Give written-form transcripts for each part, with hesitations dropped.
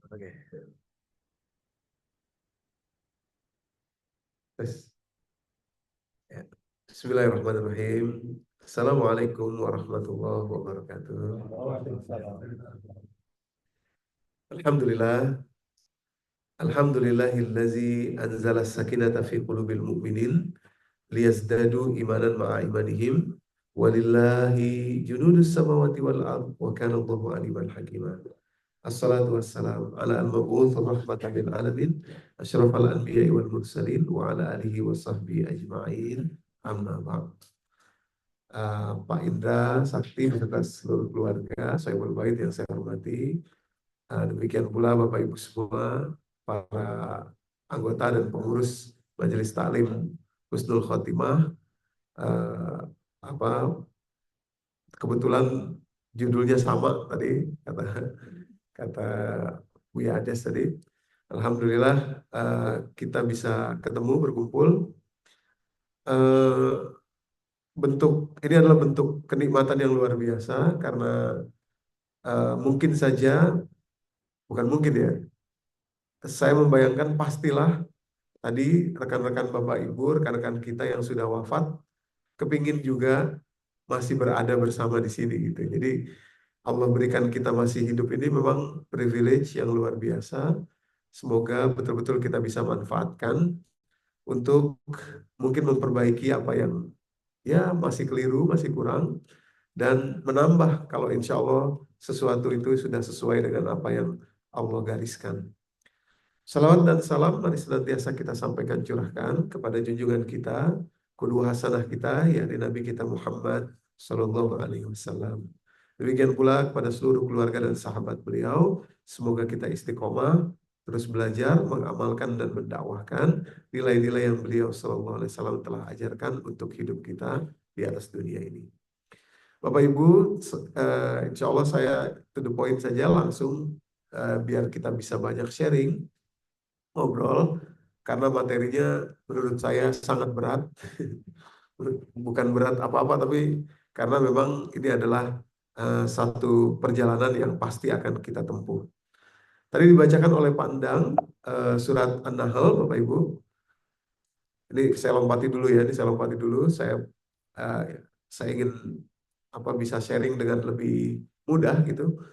Oke. Tes. Ya. Bismillahirrahmanirrahim. Assalamualaikum warahmatullahi wabarakatuh. Alhamdulillah. Alhamdulillahillazi anzala sakinata fi qulubil mu'minin liyazdadu imanan ma'a imanihim walillahi junudus samawati wal ard wa kana Allahu aliman hakima. Assalatu wassalam ala al-mab'uts rahmatan lil alamin asyrafal anbiya'i wal mursalin wa ala alihi wa sahbihi ajma'in. Amma ba'd. Pak Indra Sakti beserta seluruh keluarga Sohibul Bait yang saya hormati. Demikian pula Bapak Ibu semua, para anggota dan pengurus Majelis Taklim Husnul Khotimah. Eh, apa Kebetulan judulnya sama tadi kata kata Buya Ades tadi. Alhamdulillah kita bisa ketemu berkumpul. Eh, ini adalah bentuk kenikmatan yang luar biasa karena mungkin saja, bukan mungkin ya, saya membayangkan pastilah tadi rekan-rekan Bapak Ibu, rekan-rekan kita yang sudah wafat, kepingin juga masih berada bersama di sini gitu. Jadi Allah berikan kita masih hidup ini memang privilege yang luar biasa. Semoga betul-betul kita bisa manfaatkan untuk mungkin memperbaiki apa yang ya masih keliru, masih kurang, dan menambah kalau insya Allah sesuatu itu sudah sesuai dengan apa yang Allah gariskan. Salawat dan salam mari senantiasa kita sampaikan curahkan kepada junjungan kita, qudwah hasanah kita, yakni Nabi kita Muhammad Sallallahu Alaihi Wasallam. Demikian pula kepada seluruh keluarga dan sahabat beliau. Semoga kita istiqomah, terus belajar, mengamalkan dan mendakwahkan nilai-nilai yang beliau Sallallahu Alaihi Wasallam telah ajarkan untuk hidup kita di atas dunia ini. Bapak Ibu, insya Allah saya to the point saja langsung, biar kita bisa banyak sharing, ngobrol, karena materinya menurut saya sangat berat. Bukan berat apa-apa, tapi karena memang ini adalah satu perjalanan yang pasti akan kita tempuh. Tadi dibacakan oleh Pak Endang surat An-Nahl, Bapak Ibu. Ini saya lompati dulu ya, saya ingin bisa sharing dengan lebih mudah gitu.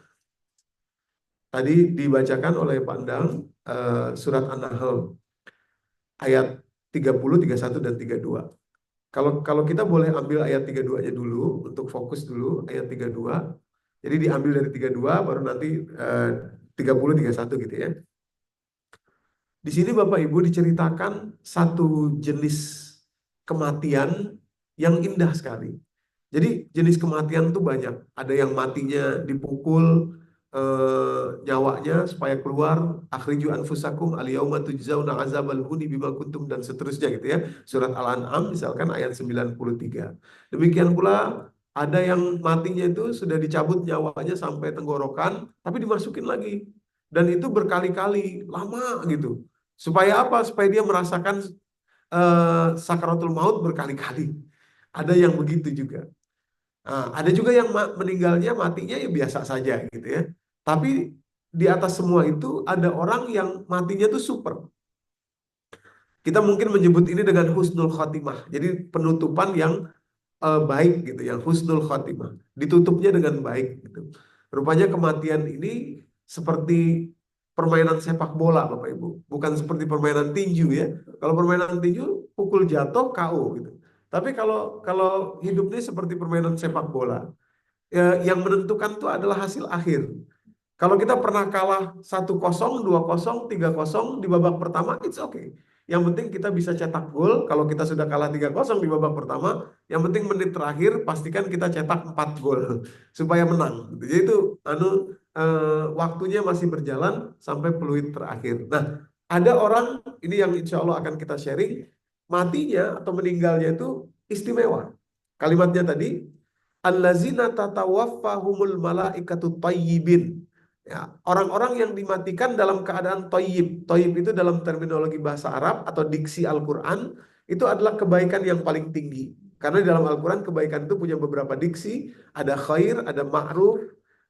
Tadi dibacakan oleh Pak Endang surat An-Nahl ayat 30, 31 dan 32. Kalau kita boleh ambil ayat 32-nya dulu untuk fokus dulu ayat 32. Jadi diambil dari 32 baru nanti 30, 31 gitu ya. Di sini Bapak Ibu diceritakan satu jenis kematian yang indah sekali. Jadi jenis kematian itu banyak. Ada yang matinya dipukul nyawanya supaya keluar, akhriju anfusakum al-yauma tujzauna azabal huni bima kuntum, dan seterusnya gitu ya. Surat Al-An'am misalkan ayat 93. Demikian pula ada yang matinya itu sudah dicabut nyawanya sampai tenggorokan, tapi dimasukin lagi. Dan itu berkali-kali, lama gitu. Supaya apa? Supaya dia merasakan sakaratul maut berkali-kali. Ada yang begitu juga. Ada juga yang meninggalnya, matinya ya biasa saja gitu ya. Tapi di atas semua itu ada orang yang matinya tuh super. Kita mungkin menyebut ini dengan husnul khotimah. Jadi penutupan yang baik gitu, yang husnul khotimah. Ditutupnya dengan baik gitu. Rupanya kematian ini seperti permainan sepak bola Bapak Ibu. Bukan seperti permainan tinju ya. Kalau permainan tinju pukul jatuh KO gitu. Tapi kalau kalau hidup ini seperti permainan sepak bola. Ya, yang menentukan itu adalah hasil akhir. Kalau kita pernah kalah 1-0, 2-0, 3-0 di babak pertama, it's okay. Yang penting kita bisa cetak gol. Kalau kita sudah kalah 3-0 di babak pertama, yang penting menit terakhir pastikan kita cetak 4 gol supaya menang. Jadi itu waktunya masih berjalan sampai peluit terakhir. Nah, ada orang ini yang insya Allah akan kita sharing, matinya atau meninggalnya itu istimewa. Kalimatnya tadi, allazina tatawaffahumul malaikatu tayyibin. Ya, orang-orang yang dimatikan dalam keadaan toyib. Toyib itu dalam terminologi bahasa Arab atau diksi Al-Quran, itu adalah kebaikan yang paling tinggi. Karena di dalam Al-Quran kebaikan itu punya beberapa diksi, ada khair, ada ma'ruf,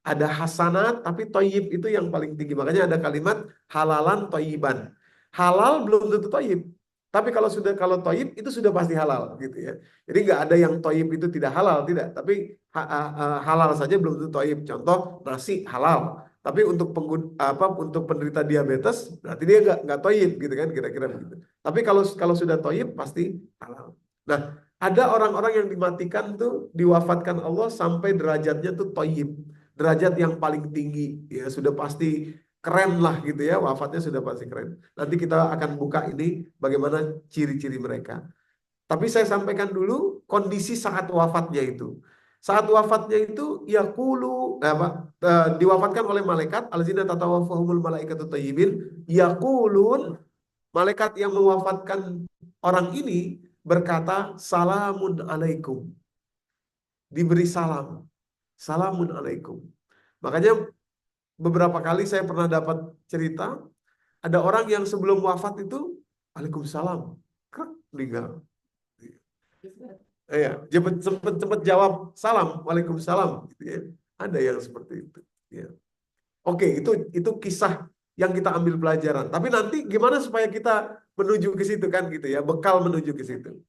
Ada hasanat, tapi toyib itu yang paling tinggi. Makanya ada kalimat halalan toyiban. Halal belum tentu toyib. Tapi kalau toyib itu sudah pasti halal gitu ya. Jadi nggak ada yang toyib itu tidak halal, tidak. Tapi halal saja belum tentu toyib. Contoh nasi halal. Tapi untuk untuk penderita diabetes berarti dia nggak toyib gitu kan kira-kira begitu. Tapi kalau sudah toyib pasti halal. Nah, ada orang-orang yang dimatikan tuh diwafatkan Allah sampai derajatnya tuh toyib, derajat yang paling tinggi ya sudah pasti keren lah gitu ya, wafatnya sudah pasti keren. Nanti kita akan buka ini bagaimana ciri-ciri mereka. Tapi saya sampaikan dulu kondisi saat wafatnya itu. Saat wafatnya itu yaqulu diwafatkan oleh malaikat allazina tatawaffahumul malaikatu thayyibin yaqulun, malaikat yang mewafatkan orang ini berkata salamun alaikum, diberi salam, salamun alaikum. Makanya beberapa kali saya pernah dapat cerita ada orang yang sebelum wafat itu Waalaikumsalam, krek, meninggal. Iya, cepet jawab salam, Waalaikumsalam, gitu ya. Ada yang seperti itu. Ya. Oke, itu kisah yang kita ambil pelajaran. Tapi nanti gimana supaya kita menuju ke situ kan gitu ya, bekal menuju ke situ.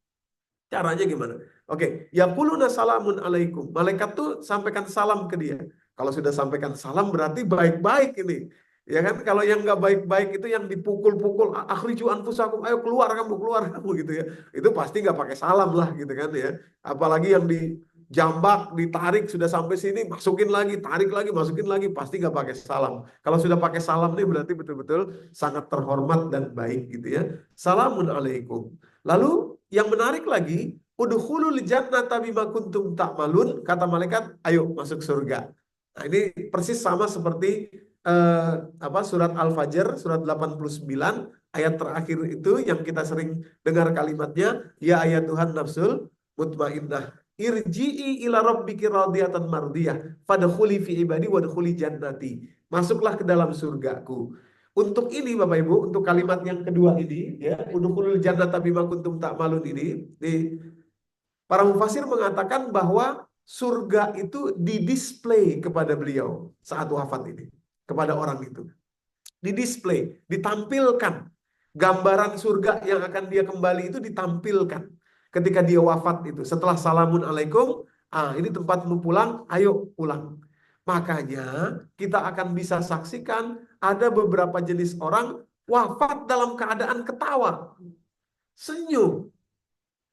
Caranya gimana? Oke, yaquluna salamun alaikum. Malaikat tuh sampaikan salam ke dia. Kalau sudah sampaikan salam berarti baik-baik ini. Ya kan, kalau yang nggak baik-baik itu yang dipukul-pukul, akhriju anfusakum, ayo keluar kamu gitu ya. Itu pasti nggak pakai salam lah gitu kan ya. Apalagi yang dijambak, ditarik sudah sampai sini, masukin lagi, tarik lagi, masukin lagi, pasti nggak pakai salam. Kalau sudah pakai salam nih berarti betul-betul sangat terhormat dan baik gitu ya. Salamun alaikum. Lalu yang menarik lagi, udkhulul jannata bima kuntum ta'malun, kata malaikat, ayo masuk surga. Nah, ini persis sama seperti surat Al-Fajr surat 89 ayat terakhir itu yang kita sering dengar kalimatnya, ya ayat Tuhan nafsul mutmainnah irji'i ila rabbiki radiyatan mardiyah fadkhuli fi ibadi wadkhuli jannati. Masuklah ke dalam surgaku. Untuk ini Bapak Ibu, untuk kalimat yang kedua ini ya, udkhulul jannata bima kuntum ta'malun ini, para mufasir mengatakan bahwa surga itu didisplay kepada beliau saat wafat ini, kepada orang itu. Didisplay, ditampilkan. Gambaran surga yang akan dia kembali itu ditampilkan ketika dia wafat itu. Setelah salamun alaikum, ini tempatmu pulang, ayo pulang. Makanya kita akan bisa saksikan ada beberapa jenis orang wafat dalam keadaan ketawa, senyum,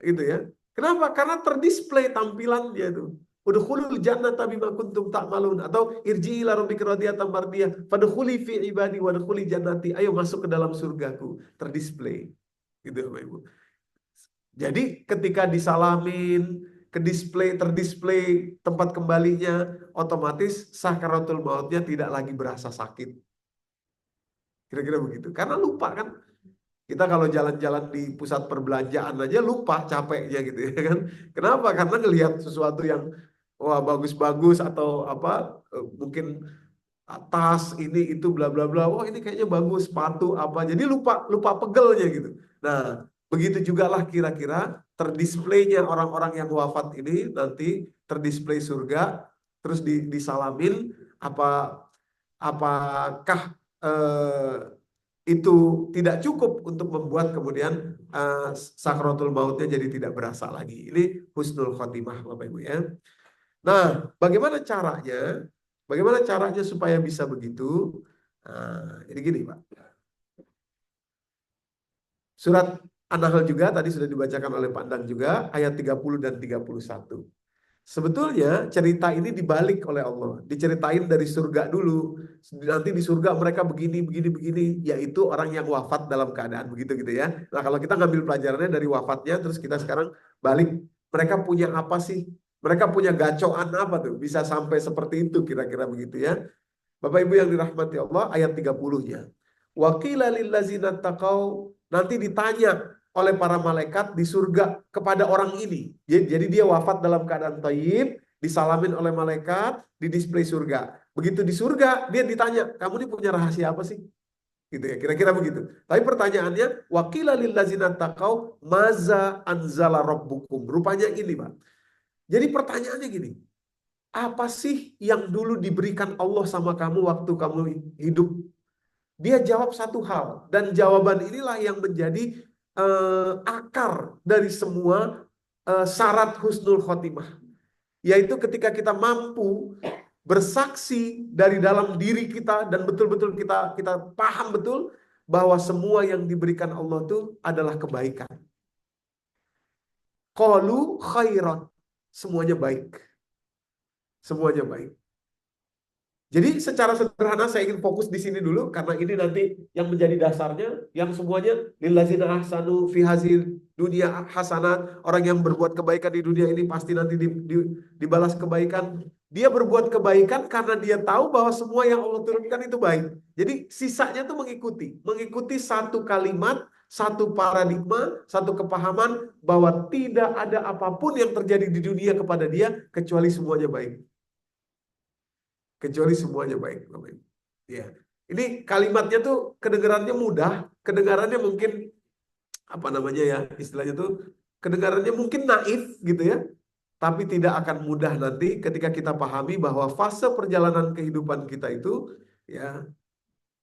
gitu ya. Kenapa? Karena terdisplay tampilannya itu. Udkhulul jannata bima kuntum ta'malun, atau irji'i ila rabbika radiyatan mardiyah fadkhuli fi ibadi wadkhuli jannati. Ayo masuk ke dalam surgaku. Terdisplay. Gitu Bapak Ibu. Jadi ketika disalamin, terdisplay tempat kembalinya, otomatis sakaratul mautnya tidak lagi berasa sakit. Kira-kira begitu. Karena lupa kan. Kita kalau jalan-jalan di pusat perbelanjaan aja lupa capeknya gitu ya kan. Kenapa? Karena ngelihat sesuatu yang wah bagus-bagus atau mungkin tas ini itu bla bla bla. Wah ini kayaknya bagus, sepatu apa. Jadi lupa pegelnya gitu. Nah, begitu juga lah kira-kira terdisplaynya orang-orang yang wafat ini nanti terdisplay surga, terus disalamin apakah itu tidak cukup untuk membuat kemudian sakratul mautnya jadi tidak berasa lagi. Ini husnul khotimah Bapak Ibu ya. Nah, bagaimana caranya? Bagaimana caranya supaya bisa begitu? Jadi gini Pak. Surat An-Nahl juga tadi sudah dibacakan oleh Pak Dang juga ayat 30 dan 31. Sebetulnya cerita ini dibalik oleh Allah. Diceritain dari surga dulu. Nanti di surga mereka begini, yaitu orang yang wafat dalam keadaan begitu gitu ya. Nah kalau kita ngambil pelajarannya dari wafatnya, terus kita sekarang balik. Mereka punya apa sih? Mereka punya gacoan apa tuh? Bisa sampai seperti itu kira-kira begitu ya. Bapak Ibu yang dirahmati Allah, ayat 30-nya. Wa qila lillazina taqau, nanti ditanya oleh para malaikat di surga kepada orang ini. Jadi dia wafat dalam keadaan thayyib, disalamin oleh malaikat, di display surga. Begitu di surga, dia ditanya, kamu ini punya rahasia apa sih? Gitu ya, kira-kira begitu. Tapi pertanyaannya, wa qila lillazina taqau maza anzala rabbukum. Rupanya ini, Pak. Jadi pertanyaannya gini. apa sih yang dulu diberikan Allah sama kamu waktu kamu hidup? Dia jawab satu hal, dan jawaban inilah yang menjadi akar dari semua syarat husnul khotimah, yaitu ketika kita mampu bersaksi dari dalam diri kita dan betul-betul kita paham betul bahwa semua yang diberikan Allah itu adalah kebaikan. Qalu khairan, semuanya baik. Semuanya baik. Jadi secara sederhana saya ingin fokus di sini dulu karena ini nanti yang menjadi dasarnya, yang semuanya lillazina ahsanu fi hazil dunia hasanat, orang yang berbuat kebaikan di dunia ini pasti nanti dibalas kebaikan. Dia berbuat kebaikan karena dia tahu bahwa semua yang Allah turunkan itu baik. Jadi sisanya tuh mengikuti satu kalimat, satu paradigma, satu kepahaman bahwa tidak ada apapun yang terjadi di dunia kepada dia kecuali semuanya baik. Kecuali semuanya baik, Bapak Ibu. Ya. Ini kalimatnya tuh kedengarannya mudah, kedengarannya mungkin apa namanya ya, istilahnya tuh kedengarannya mungkin naif gitu ya. Tapi tidak akan mudah nanti ketika kita pahami bahwa fase perjalanan kehidupan kita itu ya,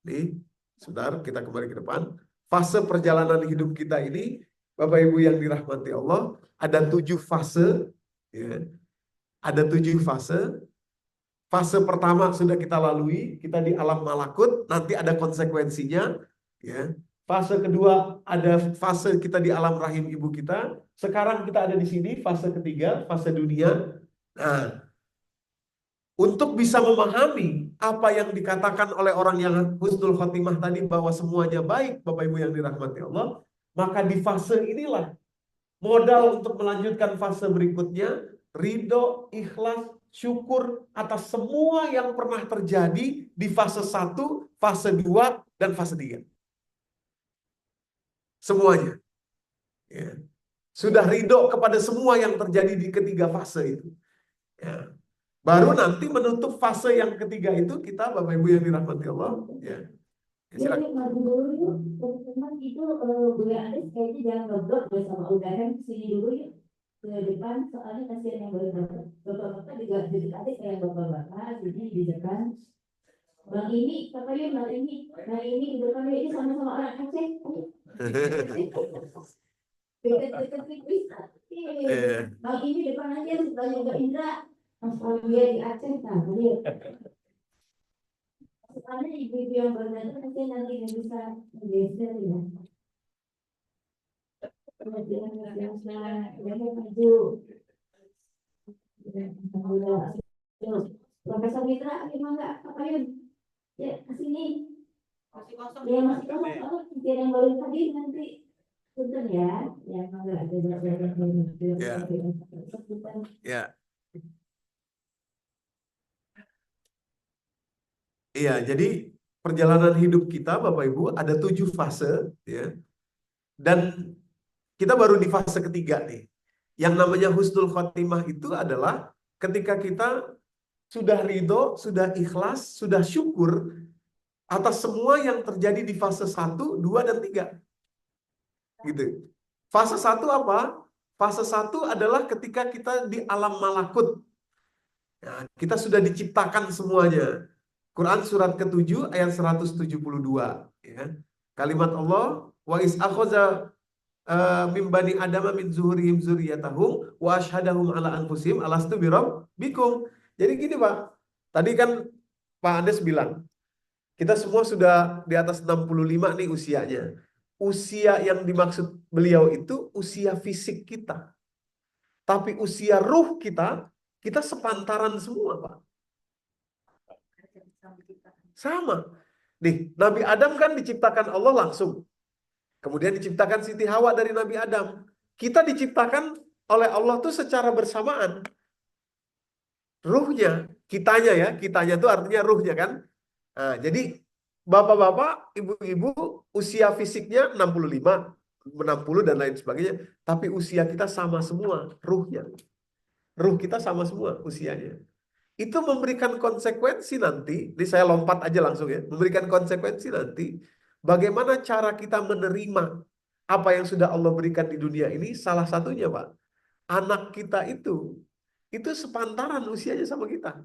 nih, sebentar kita kembali ke depan. Fase perjalanan hidup kita ini, Bapak Ibu yang dirahmati Allah, ada 7 fase ya. Ada 7 fase. Fase pertama sudah kita lalui, kita di alam malakut, nanti ada konsekuensinya, ya. Fase kedua ada fase kita di alam rahim ibu kita. Sekarang kita ada di sini, fase ketiga, fase dunia. Nah, untuk bisa memahami apa yang dikatakan oleh orang yang husnul khotimah tadi bahwa semuanya baik, Bapak Ibu yang dirahmati Allah, maka di fase inilah modal untuk melanjutkan fase berikutnya, ridho, ikhlas, syukur atas semua yang pernah terjadi di fase 1, fase 2, dan fase 3. Semuanya. Ya. Sudah ridho kepada semua yang terjadi di ketiga fase itu. Ya. Baru nanti menutup fase yang ketiga itu kita, Bapak Ibu yang dirahmati Allah. Ya. Silakan. Teman-teman itu boleh ada kayaknya jangan ngobrol bersama udahan sini dulu yuk ke depan soalnya kasihan yang bapak-bapak juga jadi adik kayak bapak-bapak jadi di depan bang ini katanya bang ini di depan ini sama-sama orang Aceh dekat-dekat bisa bang ini depan aja sebelah Yoga Indra Mas Aulia di Aceh nah dia soalnya ibu-ibu yang baru datang nanti nggak bisa geser ya. Kemudian yang maju. Profesor Mitra, gimana apa ya kesini? Masih kosong. Ya masih kosong. Kalau yang baru tadi nanti punten ya, yang enggak ada. Ya. Iya, jadi perjalanan hidup kita, Bapak Ibu, ada 7 fase, ya. Dan kita baru di fase ketiga nih. Yang namanya husnul khotimah itu adalah ketika kita sudah ridho, sudah ikhlas, sudah syukur atas semua yang terjadi di fase 1, 2, dan 3. Gitu. Fase 1 apa? Fase 1 adalah ketika kita di alam malakut. Nah, kita sudah diciptakan semuanya. Quran surat ke-7 ayat 172. Ya. Kalimat Allah, wa is akhadha min bani adama min zuhurihim zuriyatahum wa ashhadahum ala anfusihim alastu birabbikum. Jadi gini Pak, tadi kan Pak Andes bilang, kita semua sudah di atas 65 nih usianya. Usia yang dimaksud beliau itu usia fisik kita. Tapi usia ruh kita sepantaran semua Pak. Sama. Nih, Nabi Adam kan diciptakan Allah langsung. Kemudian diciptakan Siti Hawa dari Nabi Adam. Kita diciptakan oleh Allah tuh secara bersamaan. Ruhnya, kitanya tuh artinya ruhnya kan. Nah, jadi bapak-bapak, ibu-ibu usia fisiknya 65, 60 dan lain sebagainya. Tapi usia kita sama semua, ruhnya. Ruh kita sama semua usianya. Itu memberikan konsekuensi nanti, ini saya lompat aja langsung ya, memberikan konsekuensi nanti, bagaimana cara kita menerima apa yang sudah Allah berikan di dunia ini, salah satunya Pak, anak kita itu itu sepantaran usianya sama kita.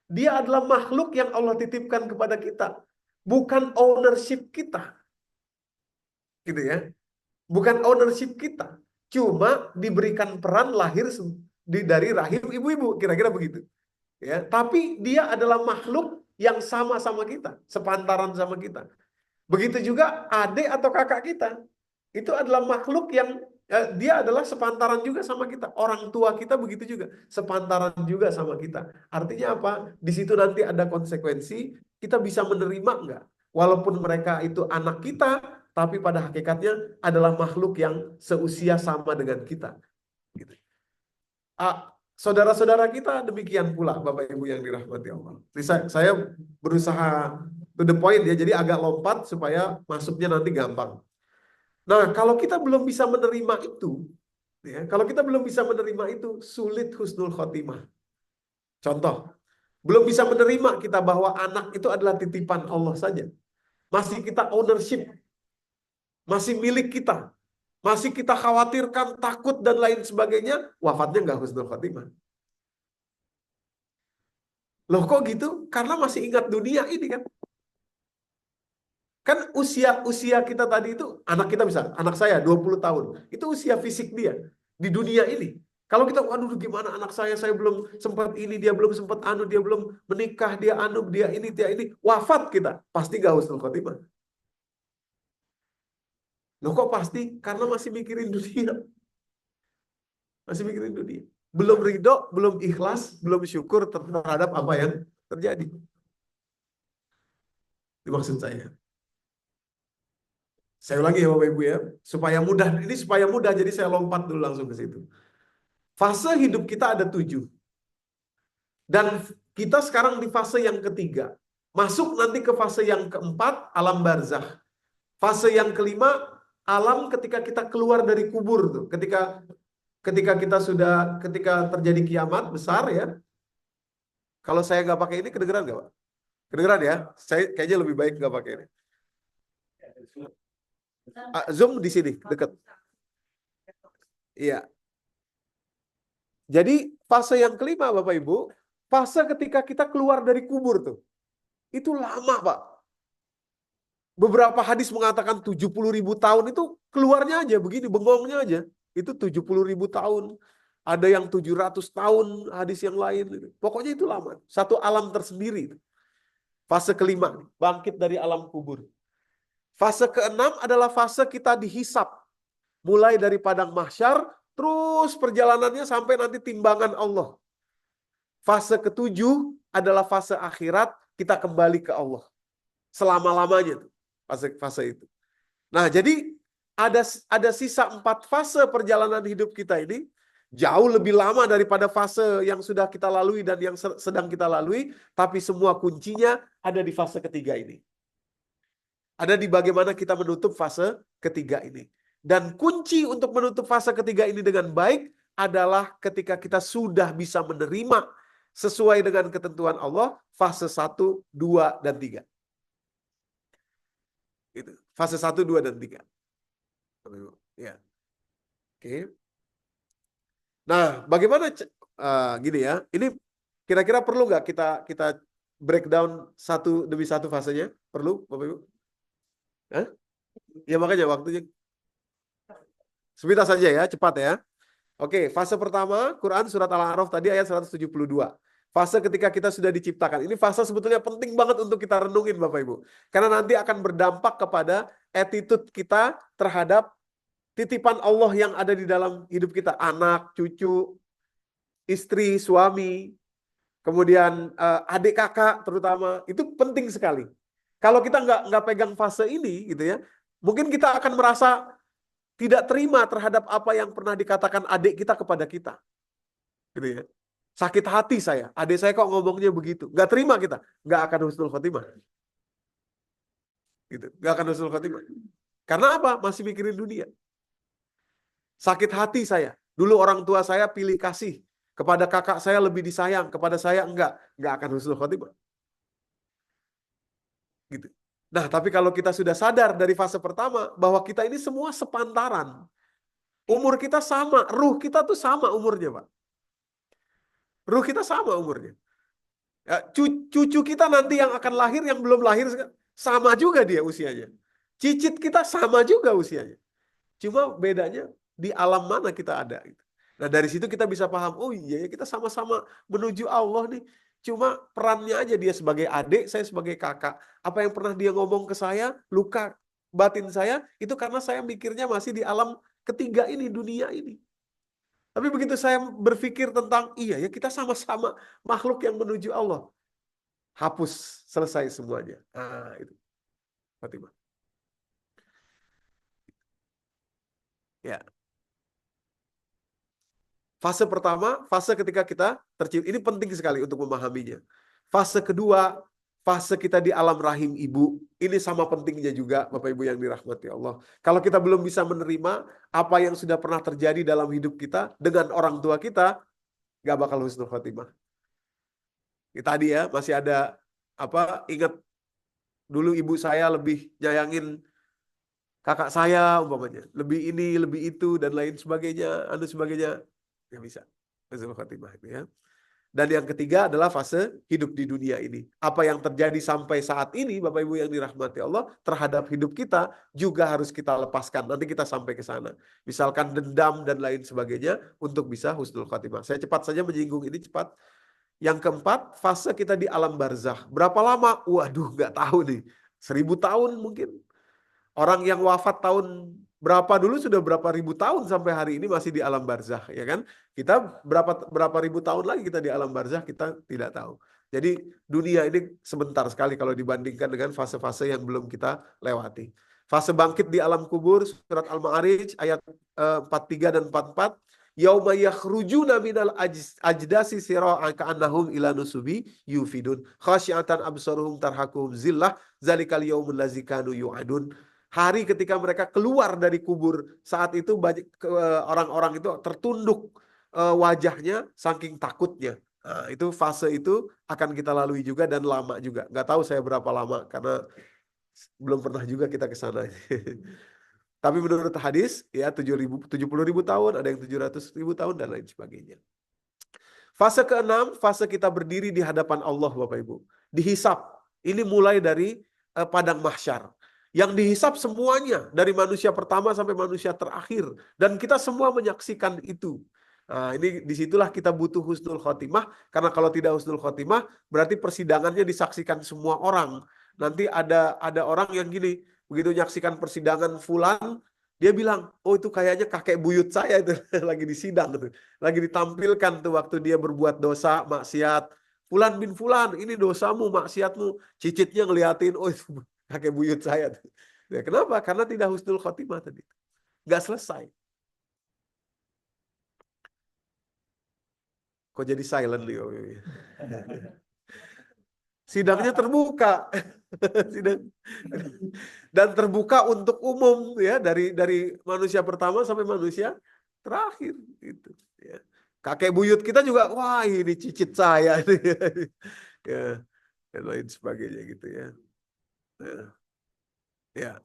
Dia adalah makhluk yang Allah titipkan kepada kita, bukan ownership kita. Gitu ya. Bukan ownership kita. Cuma diberikan peran lahir dari rahim ibu-ibu, kira-kira begitu. Ya, tapi dia adalah makhluk yang sama-sama kita, sepantaran sama kita. Begitu juga adik atau kakak kita. Itu adalah makhluk yang dia adalah sepantaran juga sama kita. Orang tua kita begitu juga, sepantaran juga sama kita. Artinya apa? Di situ nanti ada konsekuensi, kita bisa menerima enggak? Walaupun mereka itu anak kita, tapi pada hakikatnya adalah makhluk yang seusia sama dengan kita. Gitu. Saudara-saudara kita demikian pula, Bapak Ibu yang dirahmati Allah. Jadi saya berusaha to the point ya, jadi agak lompat supaya masuknya nanti gampang. Nah, kalau kita belum bisa menerima itu, ya, kalau kita belum bisa menerima itu, sulit husnul khotimah. Contoh, belum bisa menerima kita bahwa anak itu adalah titipan Allah saja. Masih kita ownership, masih milik kita. Masih kita khawatirkan, takut dan lain sebagainya, wafatnya nggak husnul khotimah. Loh kok gitu? Karena masih ingat dunia ini kan. Kan usia kita tadi itu, anak kita bisa, anak saya 20 tahun. Itu usia fisik dia di dunia ini. Kalau kita, waduh gimana anak saya belum sempat ini, dia belum sempat anu, dia belum menikah, dia anu, dia ini, wafat kita. Pasti gak husnul khotimah. Loh kok pasti? Karena masih mikirin dunia. Masih mikirin dunia. Belum ridho, belum ikhlas, belum syukur terhadap apa yang terjadi. Itu maksud saya. Saya ulangi ya Bapak Ibu ya, supaya mudah. Ini supaya mudah, jadi saya lompat dulu langsung ke situ. Fase hidup kita ada 7. Dan kita sekarang di fase yang ketiga. Masuk nanti ke fase yang keempat, alam barzakh. Fase yang kelima, alam ketika kita keluar dari kubur tuh. Ketika ketika terjadi kiamat besar ya. Kalau saya nggak pakai ini, kedengeran nggak Pak? Kedengeran ya? Saya kayaknya lebih baik nggak pakai ini. Zoom di sini, dekat. Iya. Jadi fase yang kelima Bapak Ibu, fase ketika kita keluar dari kubur tuh. Itu lama Pak. Beberapa hadis mengatakan 70.000 tahun itu keluarnya aja begini, bengongnya aja. Itu 70.000 tahun. Ada yang 700 tahun hadis yang lain. Pokoknya itu lama. Satu alam tersendiri. Fase kelima, bangkit dari alam kubur. Fase keenam adalah fase kita dihisap. Mulai dari padang mahsyar, terus perjalanannya sampai nanti timbangan Allah. Fase ketujuh adalah fase akhirat, kita kembali ke Allah. Selama-lamanya tuh, fase itu. Nah, jadi ada sisa 4 fase perjalanan hidup kita ini, jauh lebih lama daripada fase yang sudah kita lalui dan yang sedang kita lalui, tapi semua kuncinya ada di fase ketiga ini. Ada di bagaimana kita menutup fase ketiga ini. Dan kunci untuk menutup fase ketiga ini dengan baik adalah ketika kita sudah bisa menerima sesuai dengan ketentuan Allah, fase 1, 2, dan 3. Gitu. Fase 1, 2, dan 3. Ya. Oke. Nah, bagaimana gini ya? Ini kira-kira perlu nggak kita breakdown satu demi satu fasenya? Perlu, Bapak Ibu? Hah? Ya makanya waktunya sebentar saja ya, cepat ya. Oke, fase pertama, Quran surat Al-A'raf tadi ayat 172. Fase ketika kita sudah diciptakan. Ini fase sebetulnya penting banget untuk kita renungin Bapak Ibu. Karena nanti akan berdampak kepada attitude kita terhadap titipan Allah yang ada di dalam hidup kita. Anak, cucu, istri, suami, kemudian adik kakak terutama. Itu penting sekali. Kalau kita nggak pegang fase ini gitu ya, mungkin kita akan merasa tidak terima terhadap apa yang pernah dikatakan adik kita kepada kita. Gitu ya. Sakit hati saya, adik saya kok ngomongnya begitu. Nggak terima kita, nggak akan husnul khotimah. Gitu. Nggak akan husnul khotimah. Karena apa? Masih mikirin dunia. Sakit hati saya. Dulu orang tua saya pilih kasih. Kepada kakak saya lebih disayang, kepada saya enggak. Nggak akan husnul khotimah. Gitu. Nah, tapi kalau kita sudah sadar dari fase pertama bahwa kita ini semua sepantaran. Umur kita sama, ruh kita tuh sama umurnya, Pak. Ruh kita sama umurnya. Ya, cucu kita nanti yang akan lahir, yang belum lahir, sama juga dia usianya. Cicit kita sama juga usianya. Cuma bedanya di alam mana kita ada. Nah dari situ kita bisa paham, oh iya ya kita sama-sama menuju Allah nih. Cuma perannya aja, dia sebagai adik, saya sebagai kakak. Apa yang pernah dia ngomong ke saya, luka batin saya, itu karena saya mikirnya masih di alam ketiga ini, dunia ini. Tapi begitu saya berpikir tentang, iya ya kita sama-sama makhluk yang menuju Allah. Hapus, selesai semuanya. Nah itu, Fatimah. Ya. Fase pertama, fase ketika kita tercium. Ini penting sekali untuk memahaminya. Fase kedua, fase kita di alam rahim ibu. Ini sama pentingnya juga, Bapak Ibu yang dirahmati Allah. Kalau kita belum bisa menerima apa yang sudah pernah terjadi dalam hidup kita dengan orang tua kita, gak bakal husnul khotimah. Tadi ya, masih ada ingat dulu ibu saya lebih nyayangin kakak saya umpamanya, lebih ini, lebih itu dan lain sebagainya, sebagainya. Nggak bisa. Husnul khotimah itu ya. Dan yang ketiga adalah fase hidup di dunia ini. Apa yang terjadi sampai saat ini, Bapak Ibu yang dirahmati Allah, terhadap hidup kita juga harus kita lepaskan. Nanti kita sampai ke sana. Misalkan dendam dan lain sebagainya untuk bisa husnul khotimah. Saya cepat saja menyinggung ini cepat. Yang keempat, fase kita di alam barzakh. Berapa lama? Waduh, nggak tahu nih. 1000 tahun mungkin. Orang yang wafat tahun berapa dulu sudah berapa ribu tahun sampai hari ini masih di alam barzakh, ya kan? Kita berapa ribu tahun lagi kita di alam barzakh kita tidak tahu. Jadi dunia ini sebentar sekali kalau dibandingkan dengan fase-fase yang belum kita lewati. Fase bangkit di alam kubur, surat Al-Ma'arij ayat 43 dan 44. Yauma yakhrujuna minal ajdasi sira'a ka'annahum ila nusubi yufidun khasyatan absaruhum tarhaquhum zillah zalikal yaumul ladzi kanu yu'adun. Hari ketika mereka keluar dari kubur, saat itu banyak orang-orang itu tertunduk wajahnya saking takutnya. Nah, itu fase itu akan kita lalui juga dan lama juga. Nggak tahu saya berapa lama karena belum pernah juga kita ke sana. Tapi menurut hadis ya 70.000 tahun, ada yang 700.000 tahun dan lain sebagainya. Fase keenam, fase kita berdiri di hadapan Allah, Bapak Ibu. Dihisap. Ini mulai dari padang mahsyar. Yang dihisap semuanya dari manusia pertama sampai manusia terakhir, dan kita semua menyaksikan itu. Nah, ini disitulah kita butuh husnul khotimah, karena kalau tidak husnul khotimah berarti persidangannya disaksikan semua orang. Nanti ada orang yang gini, begitu menyaksikan persidangan fulan, dia bilang, oh itu kayaknya kakek buyut saya itu lagi disidang gitu. Lagi ditampilkan tuh waktu dia berbuat dosa, maksiat. Fulan bin Fulan, ini dosamu, maksiatmu. Cicitnya ngeliatin, oh itu kakek buyut saya. Ya, kenapa? Karena tidak husnul khotimah tadi. Nggak selesai. Kok jadi silent nih? Sidangnya terbuka. Dan terbuka untuk umum ya, dari manusia pertama sampai manusia terakhir gitu ya. Kakek buyut kita juga, wah ini cicit saya ya, dan lain sebagainya gitu ya. Ya.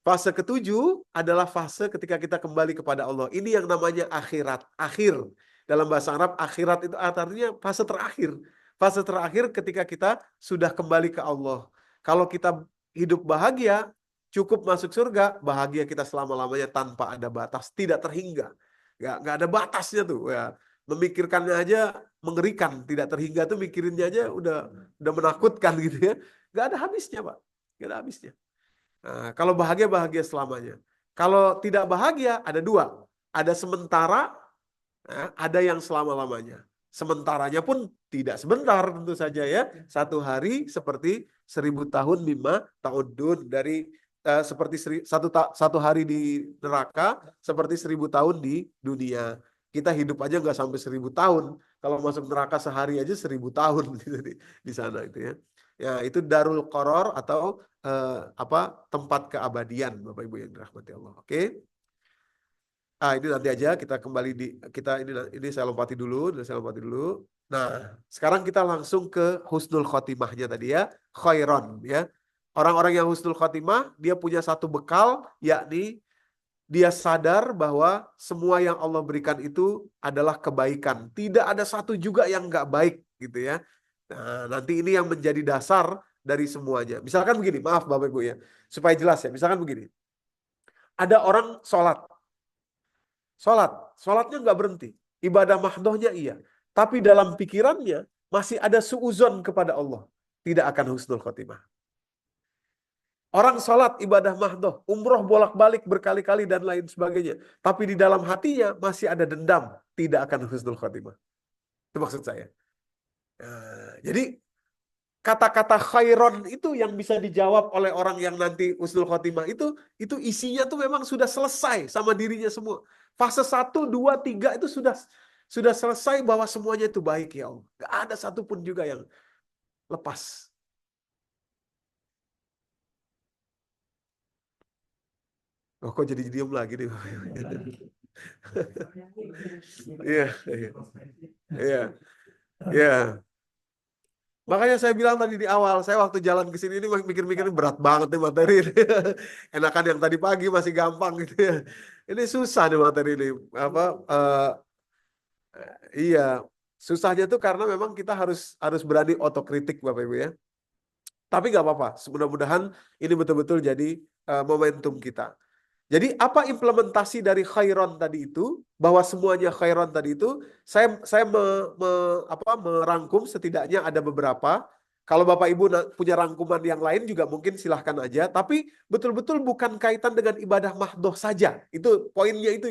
Fase ketujuh adalah fase ketika kita kembali kepada Allah. Ini yang namanya akhirat. Akhir. Dalam bahasa Arab, akhirat itu artinya fase terakhir. Fase terakhir ketika kita sudah kembali ke Allah. Kalau kita hidup bahagia, cukup masuk surga, bahagia kita selama-lamanya tanpa ada batas. Tidak terhingga. Nggak ada batasnya tuh. Ya. Memikirkannya aja mengerikan. Tidak terhingga tuh mikirinnya aja udah menakutkan gitu ya. Nggak ada habisnya, Pak. Nggak ada habisnya. Nah, kalau bahagia, bahagia selamanya. Kalau tidak bahagia, ada dua. Ada sementara, ada yang selama-lamanya. Sementaranya pun tidak sebentar tentu saja ya. 1 hari seperti 1000 tahun mimma ta'udun. Dari seperti satu hari di neraka, seperti 1000 tahun di dunia. Kita hidup aja nggak sampai 1000 tahun. Kalau masuk neraka sehari aja 1000 tahun gitu di sana itu ya. Ya, itu darul qaror atau tempat keabadian, Bapak Ibu yang dirahmati Allah. Oke. Ini nanti aja kita kembali ini saya lompati dulu, Nah, sekarang kita langsung ke husnul khotimahnya tadi ya, khairon ya. Orang-orang yang husnul khotimah dia punya satu bekal, yakni dia sadar bahwa semua yang Allah berikan itu adalah kebaikan. Tidak ada satu juga yang nggak baik gitu ya. Nah, nanti ini yang menjadi dasar dari semuanya. Misalkan begini, maaf Bapak Ibu ya, supaya jelas ya. Misalkan begini, ada orang sholatnya nggak berhenti, ibadah mahdohnya iya, tapi dalam pikirannya masih ada suuzon kepada Allah, tidak akan husnul khotimah. Orang sholat, ibadah mahdoh, umroh bolak-balik berkali-kali dan lain sebagainya. Tapi di dalam hatinya masih ada dendam. Tidak akan husnul khotimah. Itu maksud saya. Nah, jadi kata-kata khairon itu yang bisa dijawab oleh orang yang nanti husnul khotimah itu isinya tuh memang sudah selesai sama dirinya semua. Fase 1, 2, 3 itu sudah selesai bahwa semuanya itu baik ya Allah. Gak ada satupun juga yang lepas. Oh, kok jadi diem lagi nih? Iya, iya, iya, iya. Makanya saya bilang tadi di awal, saya waktu jalan ke sini ini mikir-mikir ini berat banget nih materi ini. Enakan yang tadi pagi masih gampang gitu ya. Ini susah nih materi ini. Apa? Iya, susahnya tuh karena memang kita harus berani otokritik Bapak Ibu ya. Tapi nggak apa-apa. Mudah-mudahan ini betul-betul jadi momentum kita. Jadi apa implementasi dari khairon tadi itu? Bahwa semuanya khairon tadi itu, saya merangkum setidaknya ada beberapa. Kalau Bapak Ibu punya rangkuman yang lain juga mungkin silahkan aja. Tapi betul-betul bukan kaitan dengan ibadah mahdoh saja. Itu poinnya itu.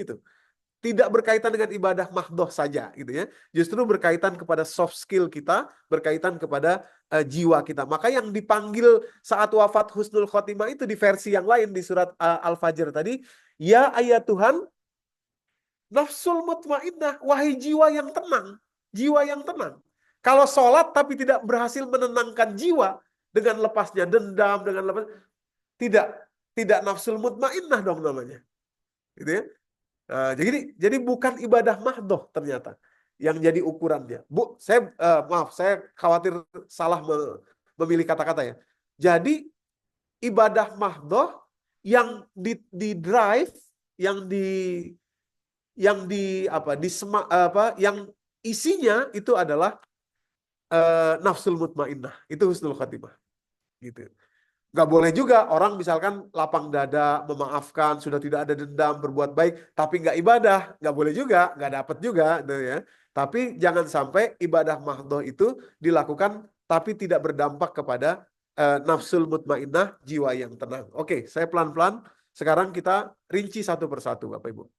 Tidak berkaitan dengan ibadah mahdoh saja gitu ya. Justru berkaitan kepada soft skill kita, berkaitan kepada jiwa kita. Maka yang dipanggil saat wafat husnul khotimah itu di versi yang lain di surat Al-Fajr tadi, ya ayat Tuhan, nafsul mutmainnah, wahai jiwa yang tenang, jiwa yang tenang. Kalau sholat tapi tidak berhasil menenangkan jiwa dengan lepasnya dendam, dengan lepas tidak nafsul mutmainnah dong namanya. Gitu ya. Nah, jadi bukan ibadah mahdoh ternyata yang jadi ukurannya. Maaf, saya khawatir salah memilih kata-kata ya. Jadi ibadah mahdoh yang di drive, yang isinya itu adalah nafsul mutmainnah. Itu husnul khatimah. Gitu. Nggak boleh juga orang misalkan lapang dada, memaafkan, sudah tidak ada dendam, berbuat baik, tapi nggak ibadah. Nggak boleh juga, nggak dapat juga. Gitu ya. Tapi jangan sampai ibadah mahdoh itu dilakukan, tapi tidak berdampak kepada nafsul mutmainnah, jiwa yang tenang. Oke, saya pelan-pelan. Sekarang kita rinci satu persatu, Bapak Ibu.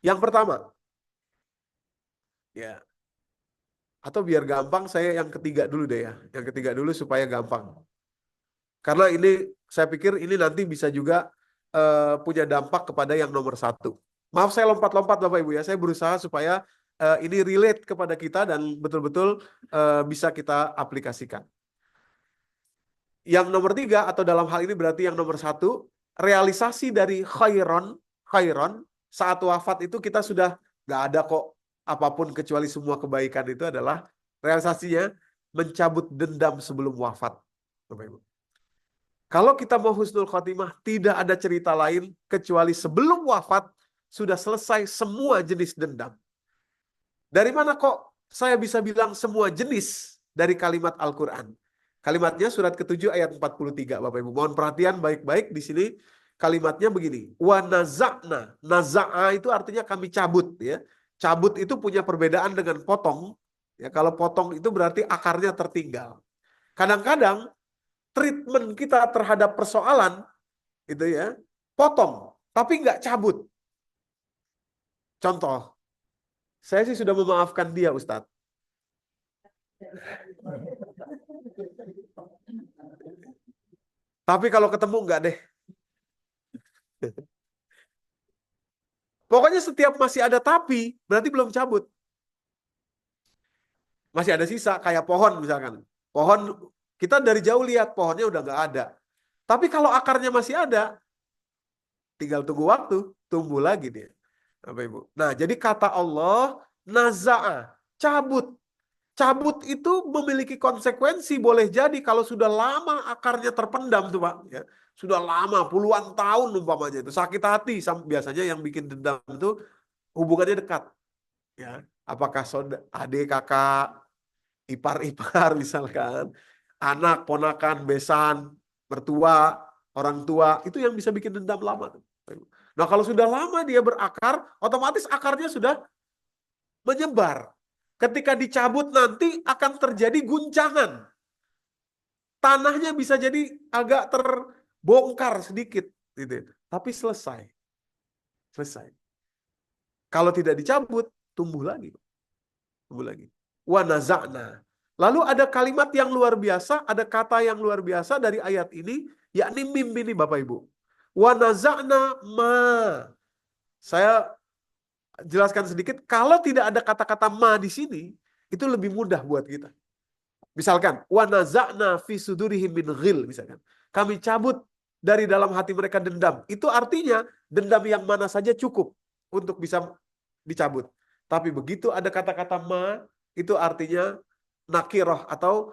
Yang pertama, ya, atau biar gampang, saya yang ketiga dulu deh ya. Yang ketiga dulu supaya gampang. Karena ini saya pikir ini nanti bisa juga punya dampak kepada yang nomor satu. Maaf saya lompat-lompat Bapak Ibu ya. Saya berusaha supaya ini relate kepada kita dan betul-betul bisa kita aplikasikan. Yang nomor tiga atau dalam hal ini berarti yang nomor satu, realisasi dari khairon saat wafat itu kita sudah nggak ada kok apapun kecuali semua kebaikan itu adalah realisasinya mencabut dendam sebelum wafat. Bapak Ibu. Kalau kita mau husnul khotimah, tidak ada cerita lain kecuali sebelum wafat sudah selesai semua jenis dendam. Dari mana kok saya bisa bilang semua jenis dari kalimat Al-Quran? Kalimatnya surat ke-7 ayat 43, Bapak Ibu. Mohon perhatian baik-baik di sini. Kalimatnya begini, wa naza'na. Naza'a itu artinya kami cabut ya. Cabut itu punya perbedaan dengan potong. Ya, kalau potong itu berarti akarnya tertinggal. Kadang-kadang treatment kita terhadap persoalan itu ya potong tapi nggak cabut. Contoh, saya sih sudah memaafkan dia Ustadz, tapi kalau ketemu nggak deh. Pokoknya setiap masih ada tapi berarti belum cabut, masih ada sisa. Kayak pohon misalkan, pohon kita dari jauh lihat pohonnya udah nggak ada, tapi kalau akarnya masih ada tinggal tunggu waktu, tumbuh lagi dia. Bapak Ibu. Nah, jadi kata Allah, naza'a, cabut. cabut itu memiliki konsekuensi. Boleh jadi kalau sudah lama akarnya terpendam tuh Pak, ya. Sudah lama puluhan tahun umpamanya itu sakit hati. Biasanya yang bikin dendam itu hubungannya dekat, ya. Apakah saudara, adik, kakak, ipar-ipar misalkan, anak, ponakan, besan, mertua, orang tua, itu yang bisa bikin dendam lama. Nah, kalau sudah lama dia berakar, otomatis akarnya sudah menyebar. Ketika dicabut nanti akan terjadi guncangan. Tanahnya bisa jadi agak terbongkar sedikit, gitu. Tapi selesai. Selesai. Kalau tidak dicabut, tumbuh lagi. Tumbuh lagi. Wa naza'na. Lalu ada kalimat yang luar biasa, ada kata yang luar biasa dari ayat ini, yakni mim ini Bapak Ibu. Wa naza'na ma. Saya jelaskan sedikit, kalau tidak ada kata-kata ma di sini, itu lebih mudah buat kita. Misalkan, wa naza'na fi sudurihim min ghil, misalkan. Kami cabut dari dalam hati mereka dendam. Itu artinya dendam yang mana saja cukup untuk bisa dicabut. Tapi begitu ada kata-kata ma, itu artinya nakirah atau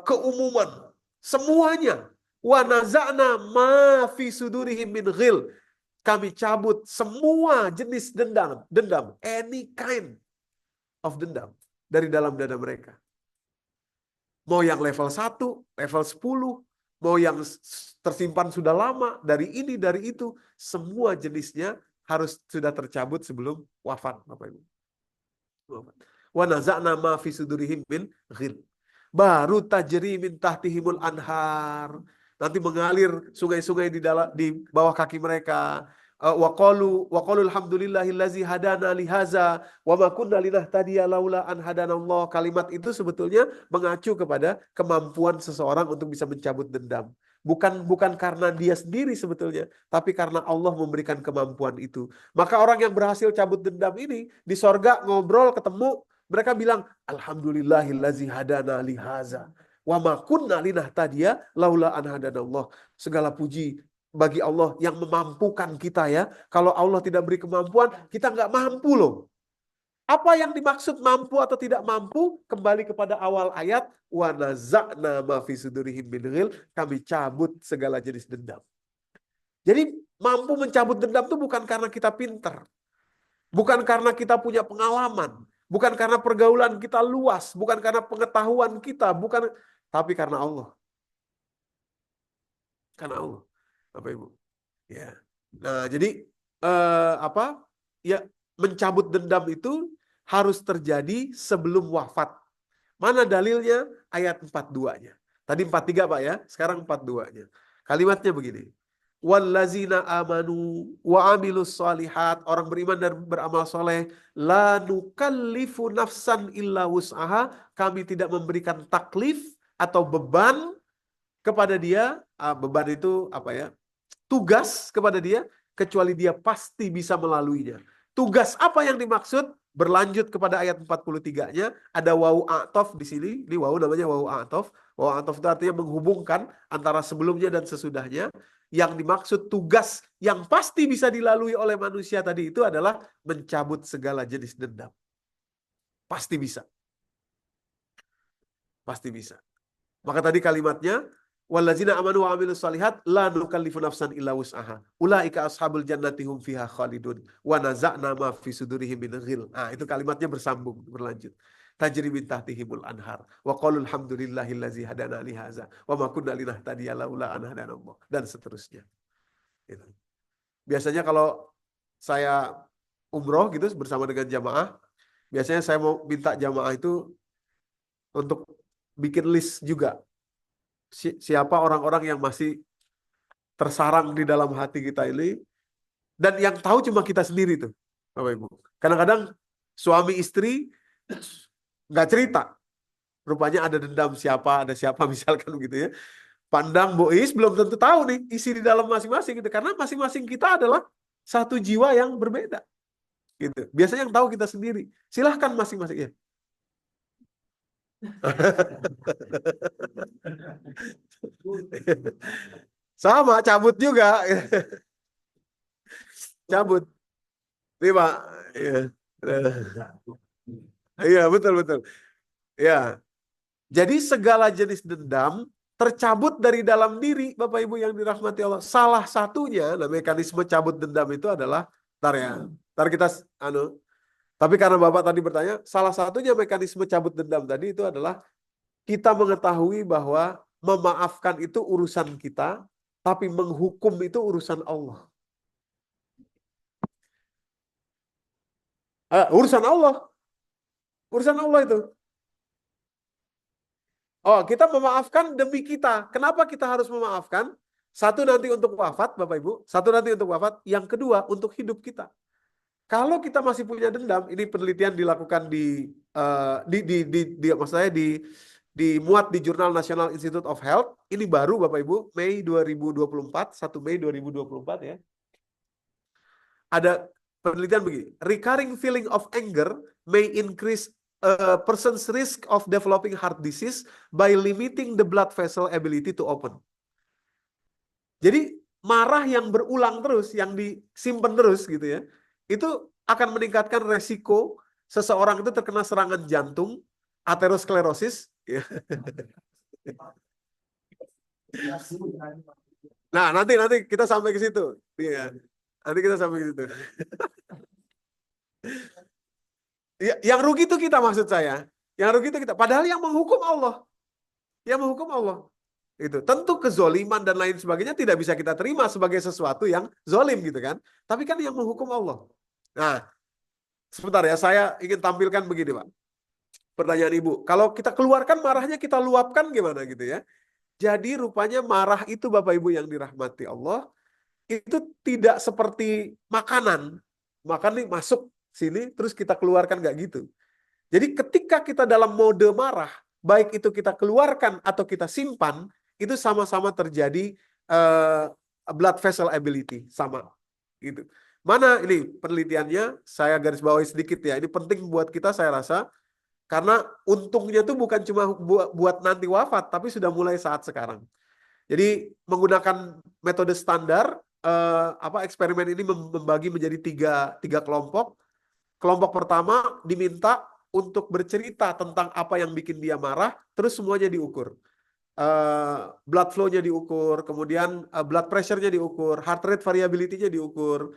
keumuman. Semuanya. Wa naza'na ma fi sudurihim min ghil. Kami cabut semua jenis dendam, any kind of dendam dari dalam dada mereka. Mau yang level 1, level 10, mau yang tersimpan sudah lama, dari ini, dari itu, semua jenisnya harus sudah tercabut sebelum wafat, Bapak Ibu. Wa naza'na ma fi sudurihim min ghil. Baru tajri min tahtihimul anhar. Nanti mengalir sungai-sungai di bawah kaki mereka. Wa qalu alhamdulillahillazi hadana lihaza wa ma kunna linahtadiya laula an hadanallah. Kalimat itu sebetulnya mengacu kepada kemampuan seseorang untuk bisa mencabut dendam. Bukan karena dia sendiri sebetulnya, tapi karena Allah memberikan kemampuan itu. Maka orang yang berhasil cabut dendam ini di sorga ngobrol ketemu, mereka bilang alhamdulillahillazi hadana lihaza wa ma kunna linahtadiya laula an hadanallah. Segala puji bagi Allah yang memampukan kita, ya. Kalau Allah tidak beri kemampuan, kita nggak mampu loh. Apa yang dimaksud mampu atau tidak mampu? Kembali kepada awal ayat, wa naza'na ma fi sudurihim min ghil, kami cabut segala jenis dendam. Jadi mampu mencabut dendam itu bukan karena kita pintar, bukan karena kita punya pengalaman, bukan karena pergaulan kita luas, bukan karena pengetahuan kita, tapi karena Allah. Karena Allah. Bapak Ibu. Ya. Nah, jadi ya, mencabut dendam itu harus terjadi sebelum wafat. Mana dalilnya? Ayat 42-nya. Tadi 43 Pak, ya. Sekarang 42-nya. Kalimatnya begini. Wallazina amanu wa amilus solihat. Orang beriman dan beramal soleh. La nukallifu nafsan illa wus'aha. Kami tidak memberikan taklif atau beban kepada dia. Beban itu apa ya? Tugas kepada dia, kecuali dia pasti bisa melaluinya. Tugas apa yang dimaksud? Berlanjut kepada ayat 43-nya, ada wawu a'tof di sini. Ini wawu namanya wawu a'tof. Wawu a'tof itu artinya menghubungkan antara sebelumnya dan sesudahnya. Yang dimaksud tugas yang pasti bisa dilalui oleh manusia tadi itu adalah mencabut segala jenis dendam. Pasti bisa. Pasti bisa. Maka tadi kalimatnya, wallazina amanu wa amilus solihat la nukallifu nafsan illa wus'aha ulaika ashabul jannati hum fiha khalidun wa naza'na ma fi sudurihim min ghil. Itu kalimatnya bersambung, berlanjut. Tajri min tahtihimul anhar wa qalu alhamdulillahillazi hadana li hadza wa ma kunna linahtadiya laula an hadanallah, dan seterusnya. Gitu. Biasanya kalau saya umroh gitu bersama dengan jamaah, biasanya saya mau minta jamaah itu untuk bikin list juga. Siapa orang-orang yang masih tersarang di dalam hati kita ini, dan yang tahu cuma kita sendiri tuh, Bapak Ibu. Kadang-kadang suami istri nggak cerita, rupanya ada dendam ada siapa misalkan gitu ya. Pandang Bois belum tentu tahu nih isi di dalam masing-masing gitu, karena masing-masing kita adalah satu jiwa yang berbeda. Gitu. Biasanya yang tahu kita sendiri. Silahkan masing-masing ya. Sama, cabut juga. Cabut. Nih Pak. Iya. Iya, betul. Ya, jadi segala jenis dendam tercabut dari dalam diri, Bapak Ibu yang dirahmati Allah. Salah satunya, nah, mekanisme cabut dendam itu adalah, ntar ya, ntar kita, tapi karena Bapak tadi bertanya, salah satunya mekanisme cabut dendam tadi itu adalah kita mengetahui bahwa memaafkan itu urusan kita, tapi menghukum itu urusan Allah. Urusan Allah, urusan Allah itu. Oh, kita memaafkan demi kita. Kenapa kita harus memaafkan? Satu nanti untuk wafat, Bapak Ibu. Satu nanti untuk wafat. Yang kedua untuk hidup kita. Kalau kita masih punya dendam, ini penelitian dilakukan maksud saya dimuat di Jurnal National Institute of Health. Ini baru Bapak Ibu, Mei 2024, 1 Mei 2024 ya. Ada penelitian begini, recurring feeling of anger may increase a person's risk of developing heart disease by limiting the blood vessel ability to open. Jadi marah yang berulang terus, yang disimpan terus gitu ya, itu akan meningkatkan resiko seseorang itu terkena serangan jantung, aterosklerosis. Ya. Nah, nanti kita sampai ke situ. Iya. Nanti kita sampai ke situ. Yang rugi itu kita, maksud saya. Yang rugi itu kita. Padahal yang menghukum Allah. Yang menghukum Allah. Itu. Tentu kezoliman dan lain sebagainya tidak bisa kita terima sebagai sesuatu yang zolim gitu kan. Tapi kan yang menghukum Allah. Nah, sebentar ya, saya ingin tampilkan begini Pak. Pertanyaan Ibu. Kalau kita keluarkan marahnya, kita luapkan gimana gitu ya. Jadi rupanya marah itu Bapak Ibu yang dirahmati Allah, itu tidak seperti makanan. Makan nih masuk sini, terus kita keluarkan, nggak gitu. Jadi ketika kita dalam mode marah, baik itu kita keluarkan atau kita simpan, itu sama-sama terjadi blood vessel ability, sama. Gitu. Mana ini penelitiannya, saya garis bawahi sedikit ya, ini penting buat kita saya rasa, karena untungnya tuh bukan cuma buat nanti wafat, tapi sudah mulai saat sekarang. Jadi menggunakan metode standar, eksperimen ini membagi menjadi tiga kelompok. Kelompok pertama diminta untuk bercerita tentang apa yang bikin dia marah, terus semuanya diukur. Blood flow-nya diukur, kemudian blood pressure-nya diukur, heart rate variability-nya diukur,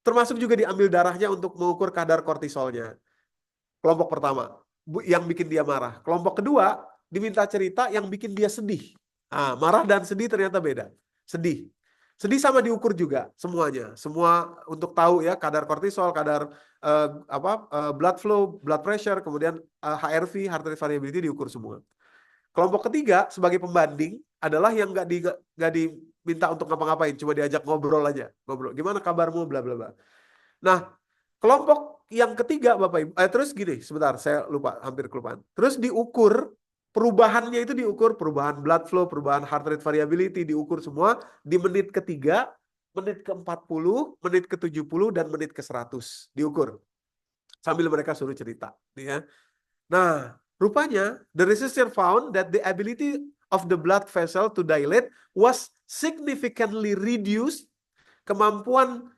termasuk juga diambil darahnya untuk mengukur kadar kortisolnya. Kelompok pertama, yang bikin dia marah. Kelompok kedua, diminta cerita yang bikin dia sedih. Marah dan sedih ternyata beda. Sedih sama diukur juga semuanya. Semua untuk tahu ya kadar kortisol, kadar blood flow, blood pressure, kemudian HRV, heart rate variability diukur semua. Kelompok ketiga sebagai pembanding adalah yang nggak diminta untuk ngapa-ngapain, cuma diajak ngobrol aja, ngobrol. Gimana kabarmu, bla bla bla. Nah, kelompok yang ketiga Bapak Ibu, terus gini, sebentar saya lupa, hampir kelupaan. Terus diukur perubahannya, itu diukur perubahan blood flow, perubahan heart rate variability, diukur semua di menit ketiga, menit ke-40, menit ke-70, dan menit ke-100 diukur. Sambil mereka suruh cerita. Ya. Nah, rupanya the researcher found that the ability of the blood vessel to dilate was significantly reduced. Kemampuan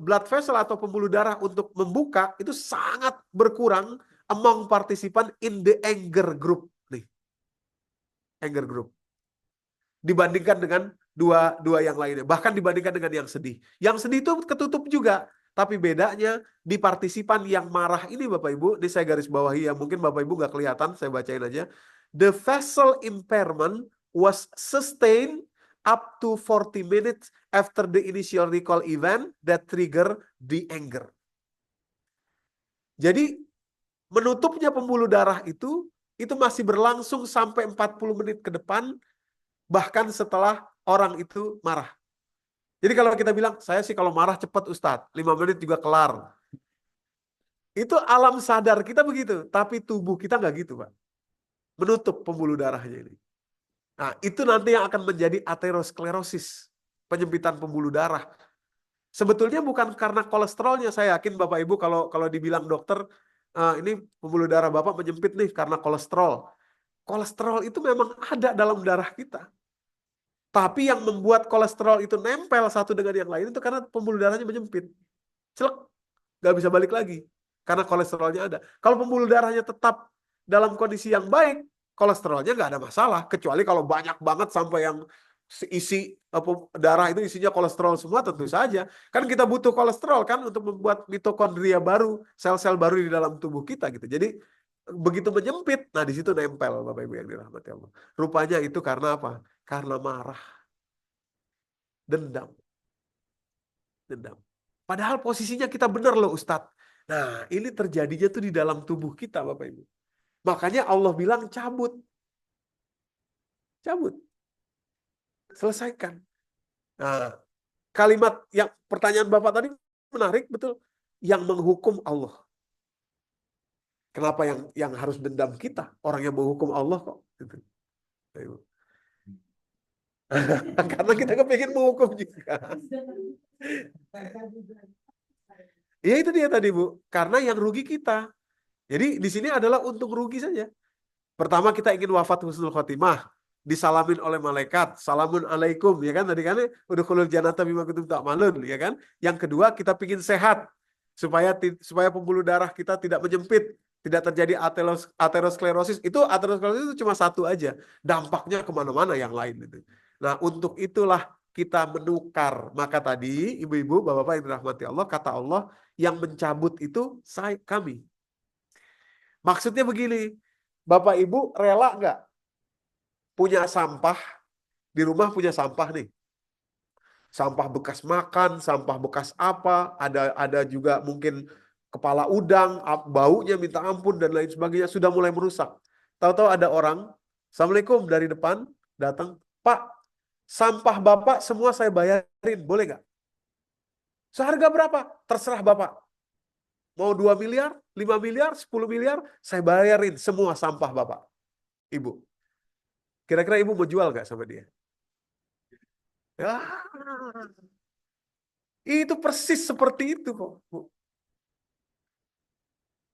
blood vessel atau pembuluh darah untuk membuka itu sangat berkurang among participant in the anger group. Nih, anger group. Dibandingkan dengan dua yang lainnya. Bahkan dibandingkan dengan yang sedih. Yang sedih itu ketutup juga. Tapi bedanya di partisipan yang marah ini Bapak Ibu, ini saya garis bawahi ya, mungkin Bapak Ibu nggak kelihatan, saya bacain aja. The vessel impairment was sustained up to 40 minutes after the initial recall event that trigger the anger. Jadi menutupnya pembuluh darah itu masih berlangsung sampai 40 menit ke depan, bahkan setelah orang itu marah. Jadi kalau kita bilang, saya sih kalau marah cepat Ustadz, 5 menit juga kelar. Itu alam sadar kita begitu, tapi tubuh kita nggak gitu Pak. Menutup pembuluh darahnya ini. Nah, itu nanti yang akan menjadi aterosklerosis, penyempitan pembuluh darah. Sebetulnya bukan karena kolesterolnya, saya yakin Bapak Ibu kalau dibilang dokter, ini pembuluh darah Bapak menyempit nih karena kolesterol. Kolesterol itu memang ada dalam darah kita. Tapi yang membuat kolesterol itu nempel satu dengan yang lain itu karena pembuluh darahnya menyempit. Celek, nggak bisa balik lagi. Karena kolesterolnya ada. Kalau pembuluh darahnya tetap dalam kondisi yang baik, kolesterolnya nggak ada masalah. Kecuali kalau banyak banget sampai yang isi darah itu isinya kolesterol semua, tentu saja. Kan kita butuh kolesterol kan untuk membuat mitokondria baru, sel-sel baru di dalam tubuh kita gitu. Jadi begitu menyempit, nah di situ nempel Bapak Ibu yang dirahmati Allah. Rupanya itu karena apa? Karena marah, dendam, dendam. Padahal posisinya kita benar loh Ustadz. Nah ini terjadinya tuh di dalam tubuh kita Bapak Ibu. Makanya Allah bilang cabut. Cabut. Selesaikan. Nah, kalimat yang pertanyaan Bapak tadi menarik betul. Yang menghukum Allah. Kenapa yang harus dendam kita? Orang yang menghukum Allah kok. Gitu. Karena kita kepingin menghukum juga. Ya itu dia tadi Bu. Karena yang rugi kita. Jadi di sini adalah untuk rugi saja. Pertama kita ingin wafat husnul khotimah, disalamin oleh malaikat, salamun alaikum, ya kan tadi kan udkhulul jannata bima kuntum ta'malun, ya kan. Yang kedua kita ingin sehat supaya pembuluh darah kita tidak menyempit, tidak terjadi aterosklerosis. Aterosklerosis itu cuma satu aja, dampaknya kemana-mana yang lain itu. Nah untuk itulah kita menukar. Maka tadi ibu-ibu, bapak-bapak yang dirahmati Allah, kata Allah yang mencabut itu kami. Maksudnya begini, Bapak Ibu rela nggak punya sampah, di rumah punya sampah nih. Sampah bekas makan, sampah bekas apa, ada juga mungkin kepala udang, baunya minta ampun dan lain sebagainya, sudah mulai merusak. Tahu-tahu ada orang, Assalamualaikum dari depan, datang, Pak, sampah Bapak semua saya bayarin, boleh nggak? Seharga berapa? Terserah Bapak. Mau 2 miliar, 5 miliar, 10 miliar, saya bayarin semua sampah Bapak. Ibu. Kira-kira ibu mau jual nggak sama dia? Ya, itu persis seperti itu kok. Bu.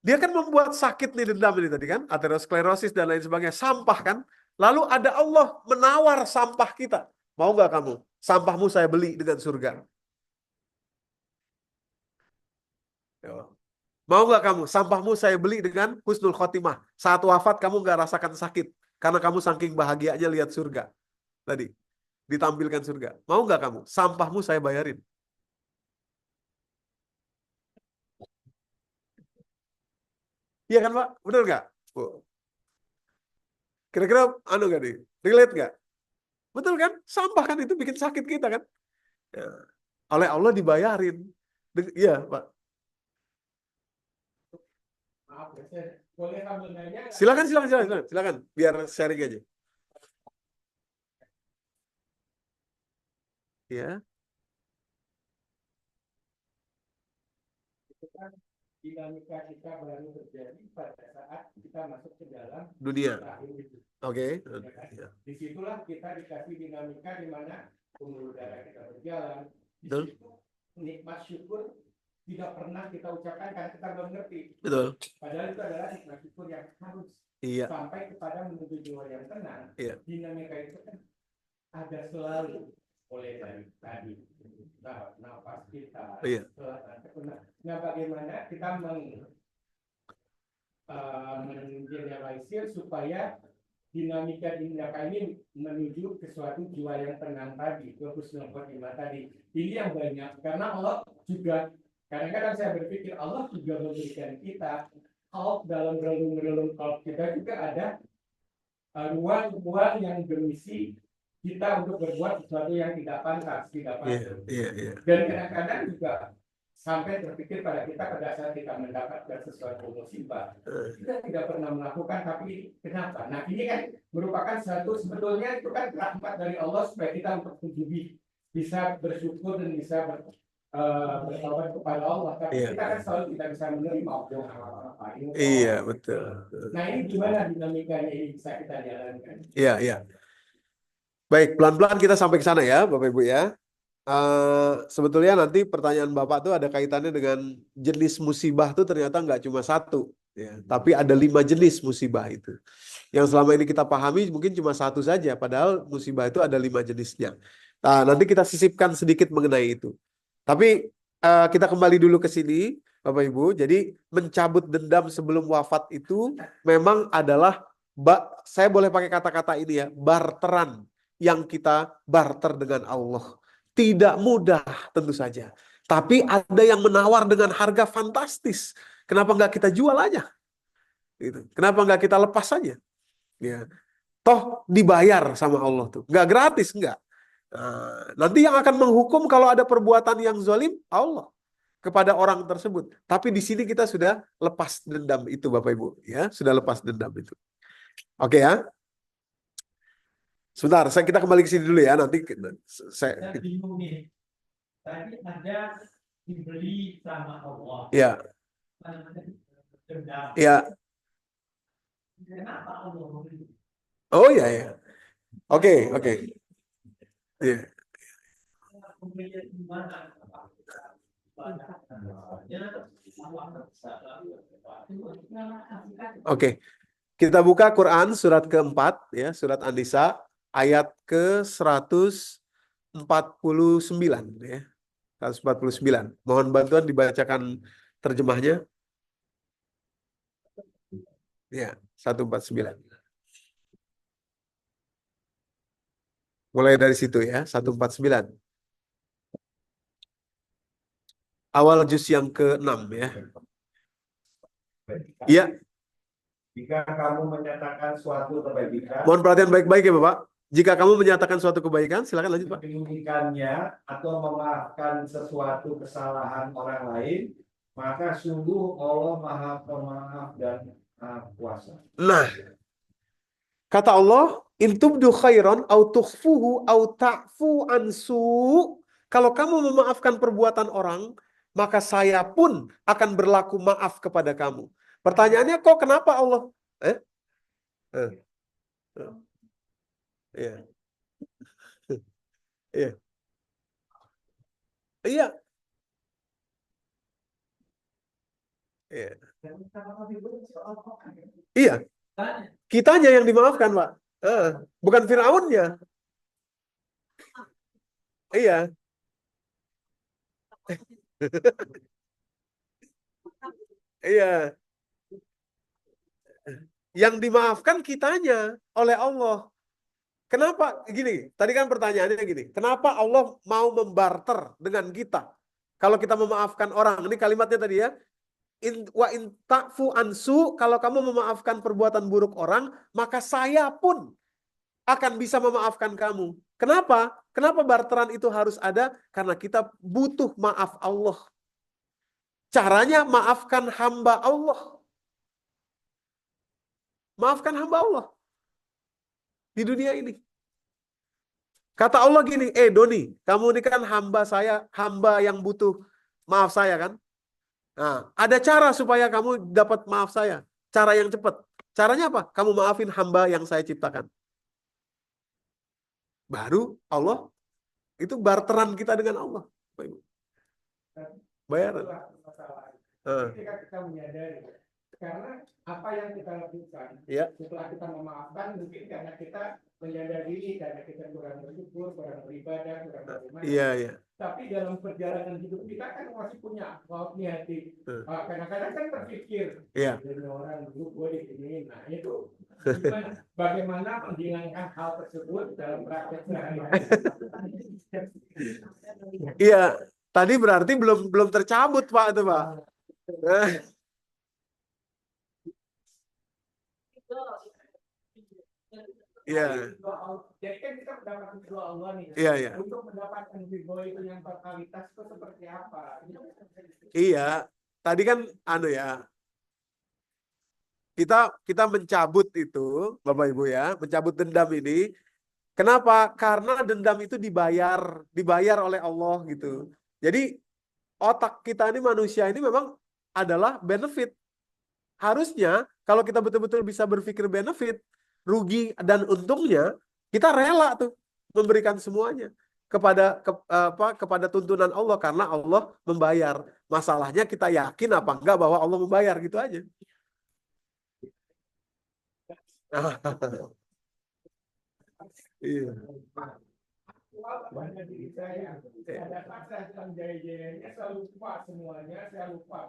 Dia kan membuat sakit nih dendam ini tadi kan, aterosklerosis dan lain sebagainya, sampah kan. Lalu ada Allah menawar sampah kita. Mau nggak kamu? Sampahmu saya beli dengan surga. Ya. Mau nggak kamu? Sampahmu saya beli dengan husnul khotimah. Saat wafat kamu nggak rasakan sakit. Karena kamu saking bahagianya lihat surga. Tadi. Ditampilkan surga. Mau nggak kamu? Sampahmu saya bayarin. Iya kan Pak? Benar nggak? Kira-kira nggak nih? Relate nggak? Betul kan? Sampah kan itu bikin sakit kita kan? Ya. Oleh Allah dibayarin. Iya Pak. Maaf ya, saya boleh ambil nanya? Silakan. Biar sharing aja. Ya. Itu kan dinamika kita baru terjadi pada saat kita masuk ke dalam Dunia. rahim itu. Oke. Ya kan? Ya. Disitulah kita dikasih dinamika di mana pembuluh darah kita berjalan. Di Betul. situ nikmat syukur tidak pernah kita ucapkan karena kita belum ngerti. Betul. Padahal itu adalah nikmat syukur yang harus sampai kepada menuju jiwa yang tenang. Dinamika itu kan ada selalu oleh dari tadi. Nafas kita. Nah, bagaimana kita mengeneralisir supaya dinamika ini menuju ke suatu jiwa yang tenang tadi, ke husnul khotimah tadi. Ini yang banyak karena Allah juga kadang-kadang saya berpikir Allah juga memberikan kita kalau dalam relung-relung kalau kita juga ada ruang-ruang yang bermisi kita untuk berbuat sesuatu yang tidak pantas, tidak patut. Dan kadang-kadang juga sampai terpikir pada kita pada saat kita mendapatkan sesuatu musibah, kita tidak pernah melakukan, tapi kenapa? Nah ini kan merupakan satu sebetulnya itu kan rahmat dari Allah supaya kita untuk bisa bersyukur dan bisa bertawaf kepada Allah. Tapi kita kan selalu tidak bisa menerima apa-apa. Iya betul. Nah ini gimana dinamikanya ini bisa kita jalankan? Iya. Baik, pelan-pelan kita sampai ke sana ya, Bapak Ibu ya. Sebetulnya nanti pertanyaan Bapak tuh ada kaitannya dengan jenis musibah tuh ternyata nggak cuma satu, ya, tapi ada 5 jenis musibah itu. Yang selama ini kita pahami mungkin cuma satu saja, padahal musibah itu ada 5 jenisnya. Nah, nanti kita sisipkan sedikit mengenai itu. Tapi kita kembali dulu ke sini. Bapak Ibu. Jadi mencabut dendam sebelum wafat itu memang adalah, saya boleh pakai kata-kata ini ya, barteran yang kita barter dengan Allah. Tidak mudah tentu saja. Tapi ada yang menawar dengan harga fantastis. Kenapa nggak kita jual aja? Gitu. Kenapa nggak kita lepas saja? Ya. Toh dibayar sama Allah tuh. Nggak gratis, nggak. Nah, nanti yang akan menghukum kalau ada perbuatan yang zalim, Allah kepada orang tersebut. Tapi di sini kita sudah lepas dendam itu, Bapak Ibu. Ya, sudah lepas dendam itu. Oke ya. Sebentar, kita kembali ke sini dulu ya. Nanti Saya bingung nih. Tadi ada dibeli sama Allah. Ya. Dendam. Ya. Kenapa Allah membeli? Oh ya ya. Oke. Ya. Oke. Kita buka Quran surat keempat ya, surat An-Nisa ayat ke-149 ya. 149. Mohon bantuan dibacakan terjemahnya. Ya, 149. Mulai dari situ ya, 149. Awal juz yang ke-6 ya. Iya. Jika kamu menyatakan suatu kebaikan, Mohon perhatian baik-baik ya Bapak. Jika kamu menyatakan suatu kebaikan, silakan lanjut Pak. meninggikannya atau memaafkan sesuatu kesalahan orang lain, maka sungguh Allah Maha Pemaaf dan Maha Kuasa. Nah, kata Allah, in tubdu khairan au tukhfuhu au ta'fu ansu. Kalau kamu memaafkan perbuatan orang, maka saya pun akan berlaku maaf kepada kamu. Pertanyaannya kok kenapa Allah? Iya. Iya. Iya. Iya. Iya. Kitanya yang dimaafkan, Pak. Bukan Firaunnya. Iya. Iya. Yang dimaafkan kitanya oleh Allah. Kenapa? Gini, tadi kan pertanyaannya gini. Kenapa Allah mau membarter dengan kita? Kalau kita memaafkan orang, ini kalimatnya tadi ya. Wa in ta'fu ansu, kalau kamu memaafkan perbuatan buruk orang, maka saya pun akan bisa memaafkan kamu. Kenapa? Kenapa barteran itu harus ada? Karena kita butuh maaf Allah. Caranya maafkan hamba Allah. Maafkan hamba Allah di dunia ini. Kata Allah gini, Doni, kamu ini kan hamba saya, hamba yang butuh maaf saya kan? Nah, ada cara supaya kamu dapat maaf saya. Cara yang cepat. Caranya apa? Kamu maafin hamba yang saya ciptakan. Baru Allah, itu barteran kita dengan Allah. Bayaran. Ketika kita menyadari, karena apa yang kita lakukan, setelah kita memaafkan, mungkin karena kita menyadari, karena kita kurang bersyukur, kurang beribadah, kurang beriman. Iya. Tapi dalam perjalanan hidup kita kan masih punya maaf di hati. Kadang-kadang kan terpikir, ini orang dulu gue diginiin. Nah itu bagaimana menghilangkan hal tersebut dalam praktek sehari-hari. Iya, tadi berarti belum tercabut Pak itu Pak. Iya. Jadi kan kita mendapatkan ridho Allah nih. Iya. Untuk mendapatkan ridho itu yang totalitas itu seperti apa? Iya. Tadi kan ya. Kita mencabut itu, Bapak Ibu ya, mencabut dendam ini. Kenapa? Karena dendam itu dibayar oleh Allah gitu. Jadi otak kita ini manusia ini memang adalah benefit. Harusnya kalau kita betul-betul bisa berpikir benefit, rugi dan untungnya, kita rela tuh memberikan semuanya kepada tuntunan Allah karena Allah membayar. Masalahnya kita yakin apa enggak bahwa Allah membayar gitu aja. Iya. Banyak diri saya ada masa dalam jaya-jayanya saya lupa semuanya, saya lupa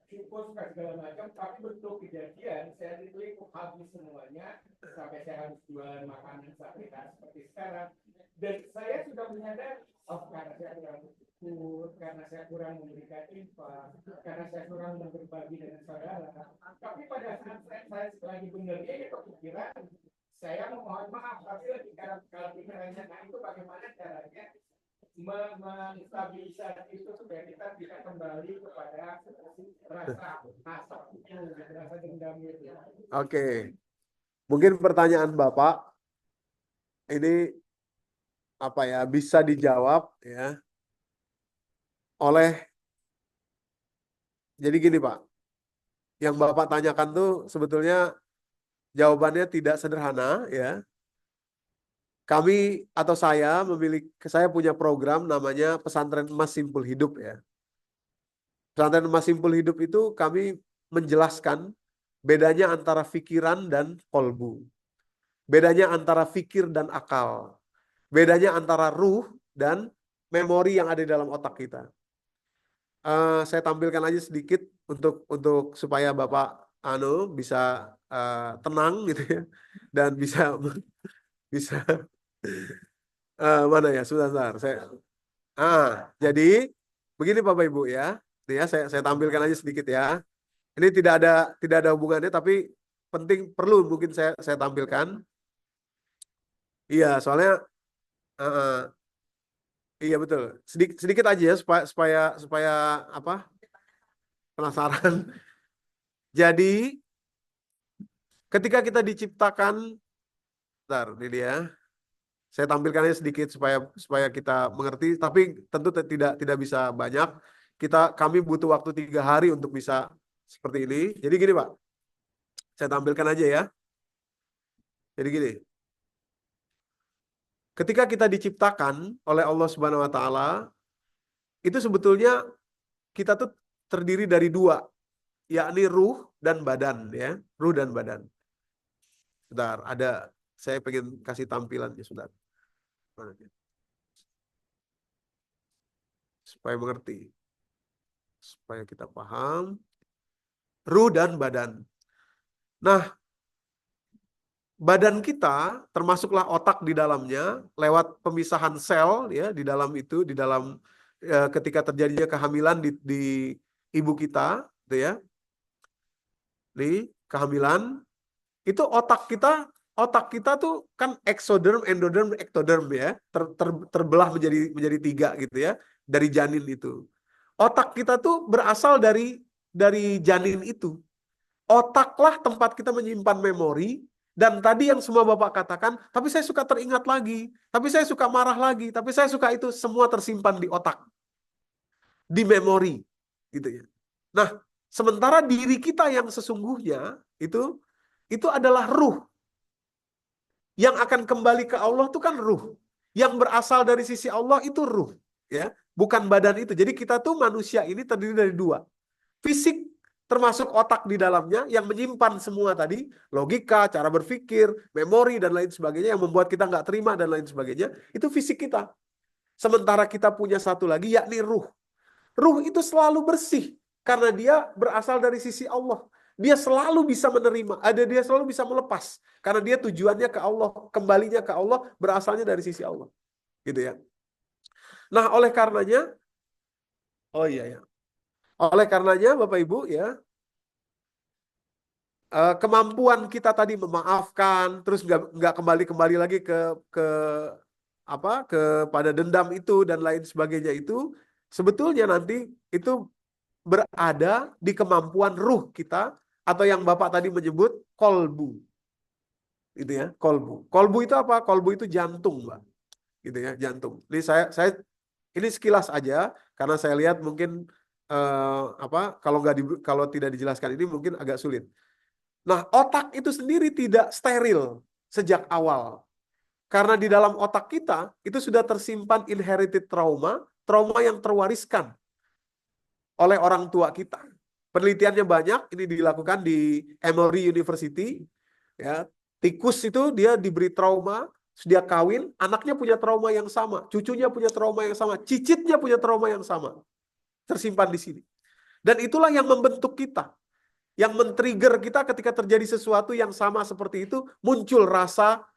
syukur segala macam, tapi bentuk kejadian saya ditulis habis semuanya sampai saya harus jualan makanan seperti sekarang. Dan saya sudah menyadari, karena saya kurang bersyukur, karena saya kurang memberikan infak, karena saya kurang berbagi dengan saudara. Tapi pada saat saya lagi benernya itu kepikiran, saya mohon maaf, tapi kalau pikirannya, nah itu bagaimana caranya menstabilisasi itu supaya kita bisa kembali kepada rasa dendam itu. Oke. Mungkin pertanyaan Bapak ini apa ya, bisa dijawab ya oleh, jadi gini Pak, yang Bapak tanyakan tuh sebetulnya jawabannya tidak sederhana ya. Kami atau saya punya program namanya Pesantren Emas Simpul Hidup ya. Pesantren Emas Simpul Hidup itu kami menjelaskan bedanya antara pikiran dan kolbu. Bedanya antara fikir dan akal. Bedanya antara ruh dan memori yang ada di dalam otak kita. Saya tampilkan aja sedikit untuk supaya Bapak bisa tenang gitu ya, dan bisa mana ya, sebentar. Jadi begini Bapak Ibu ya. Ini ya, saya tampilkan aja sedikit ya. Ini tidak ada hubungannya, tapi penting, perlu mungkin saya tampilkan. Iya, soalnya iya betul. Sedikit aja ya supaya apa? Penasaran. Jadi ketika kita diciptakan, bentar, ini dia. Saya tampilkannya sedikit supaya kita mengerti, tapi tentu tidak bisa banyak. Kami butuh waktu 3 hari untuk bisa seperti ini. Jadi gini Pak, saya tampilkan aja ya. Jadi gini, ketika kita diciptakan oleh Allah Subhanahu Wa Taala, itu sebetulnya kita tuh terdiri dari 2, yakni ruh dan badan ya, ruh dan badan. Bentar, saya pengen kasih tampilannya, sudah. Supaya mengerti, supaya kita paham ruh dan badan. Nah, badan kita termasuklah otak di dalamnya lewat pemisahan sel ya di dalam ketika terjadinya kehamilan di ibu kita, gitu ya. Nih, kehamilan itu otak kita tuh kan eksoderm, endoderm, ektoderm ya, terbelah menjadi 3 gitu ya, dari janin itu. Otak kita tuh berasal dari janin itu. Otaklah tempat kita menyimpan memori, dan tadi yang semua Bapak katakan, tapi saya suka teringat lagi, tapi saya suka marah lagi, tapi saya suka itu, semua tersimpan di otak, di memori, gitu ya. Nah, sementara diri kita yang sesungguhnya itu adalah ruh. Yang akan kembali ke Allah itu kan ruh. Yang berasal dari sisi Allah itu ruh, ya, bukan badan itu. Jadi kita tuh manusia ini terdiri dari 2. Fisik termasuk otak di dalamnya yang menyimpan semua tadi, logika, cara berpikir, memori dan lain sebagainya yang membuat kita nggak terima dan lain sebagainya, itu fisik kita. Sementara kita punya satu lagi yakni ruh. Ruh itu selalu bersih karena dia berasal dari sisi Allah. Dia selalu bisa menerima, dia selalu bisa melepas karena dia tujuannya ke Allah, kembalinya ke Allah, berasalnya dari sisi Allah. Gitu ya. Nah, oleh karenanya oleh karenanya Bapak Ibu ya, kemampuan kita tadi memaafkan, terus nggak kembali lagi kepada dendam itu dan lain sebagainya, itu sebetulnya nanti itu berada di kemampuan ruh kita, atau yang Bapak tadi menyebut kolbu. Gitu ya, kolbu. Kolbu itu apa? Kolbu itu jantung, Mbak. Gitu ya, jantung. Ini saya ini sekilas aja karena saya lihat mungkin kalau tidak dijelaskan ini mungkin agak sulit. Nah, otak itu sendiri tidak steril sejak awal. Karena di dalam otak kita itu sudah tersimpan inherited trauma yang terwariskan oleh orang tua kita. Penelitiannya banyak, ini dilakukan di Emory University. Ya, tikus itu dia diberi trauma, dia kawin, anaknya punya trauma yang sama, cucunya punya trauma yang sama, cicitnya punya trauma yang sama. Tersimpan di sini. Dan itulah yang membentuk kita. Yang men-trigger kita ketika terjadi sesuatu yang sama seperti itu, muncul rasa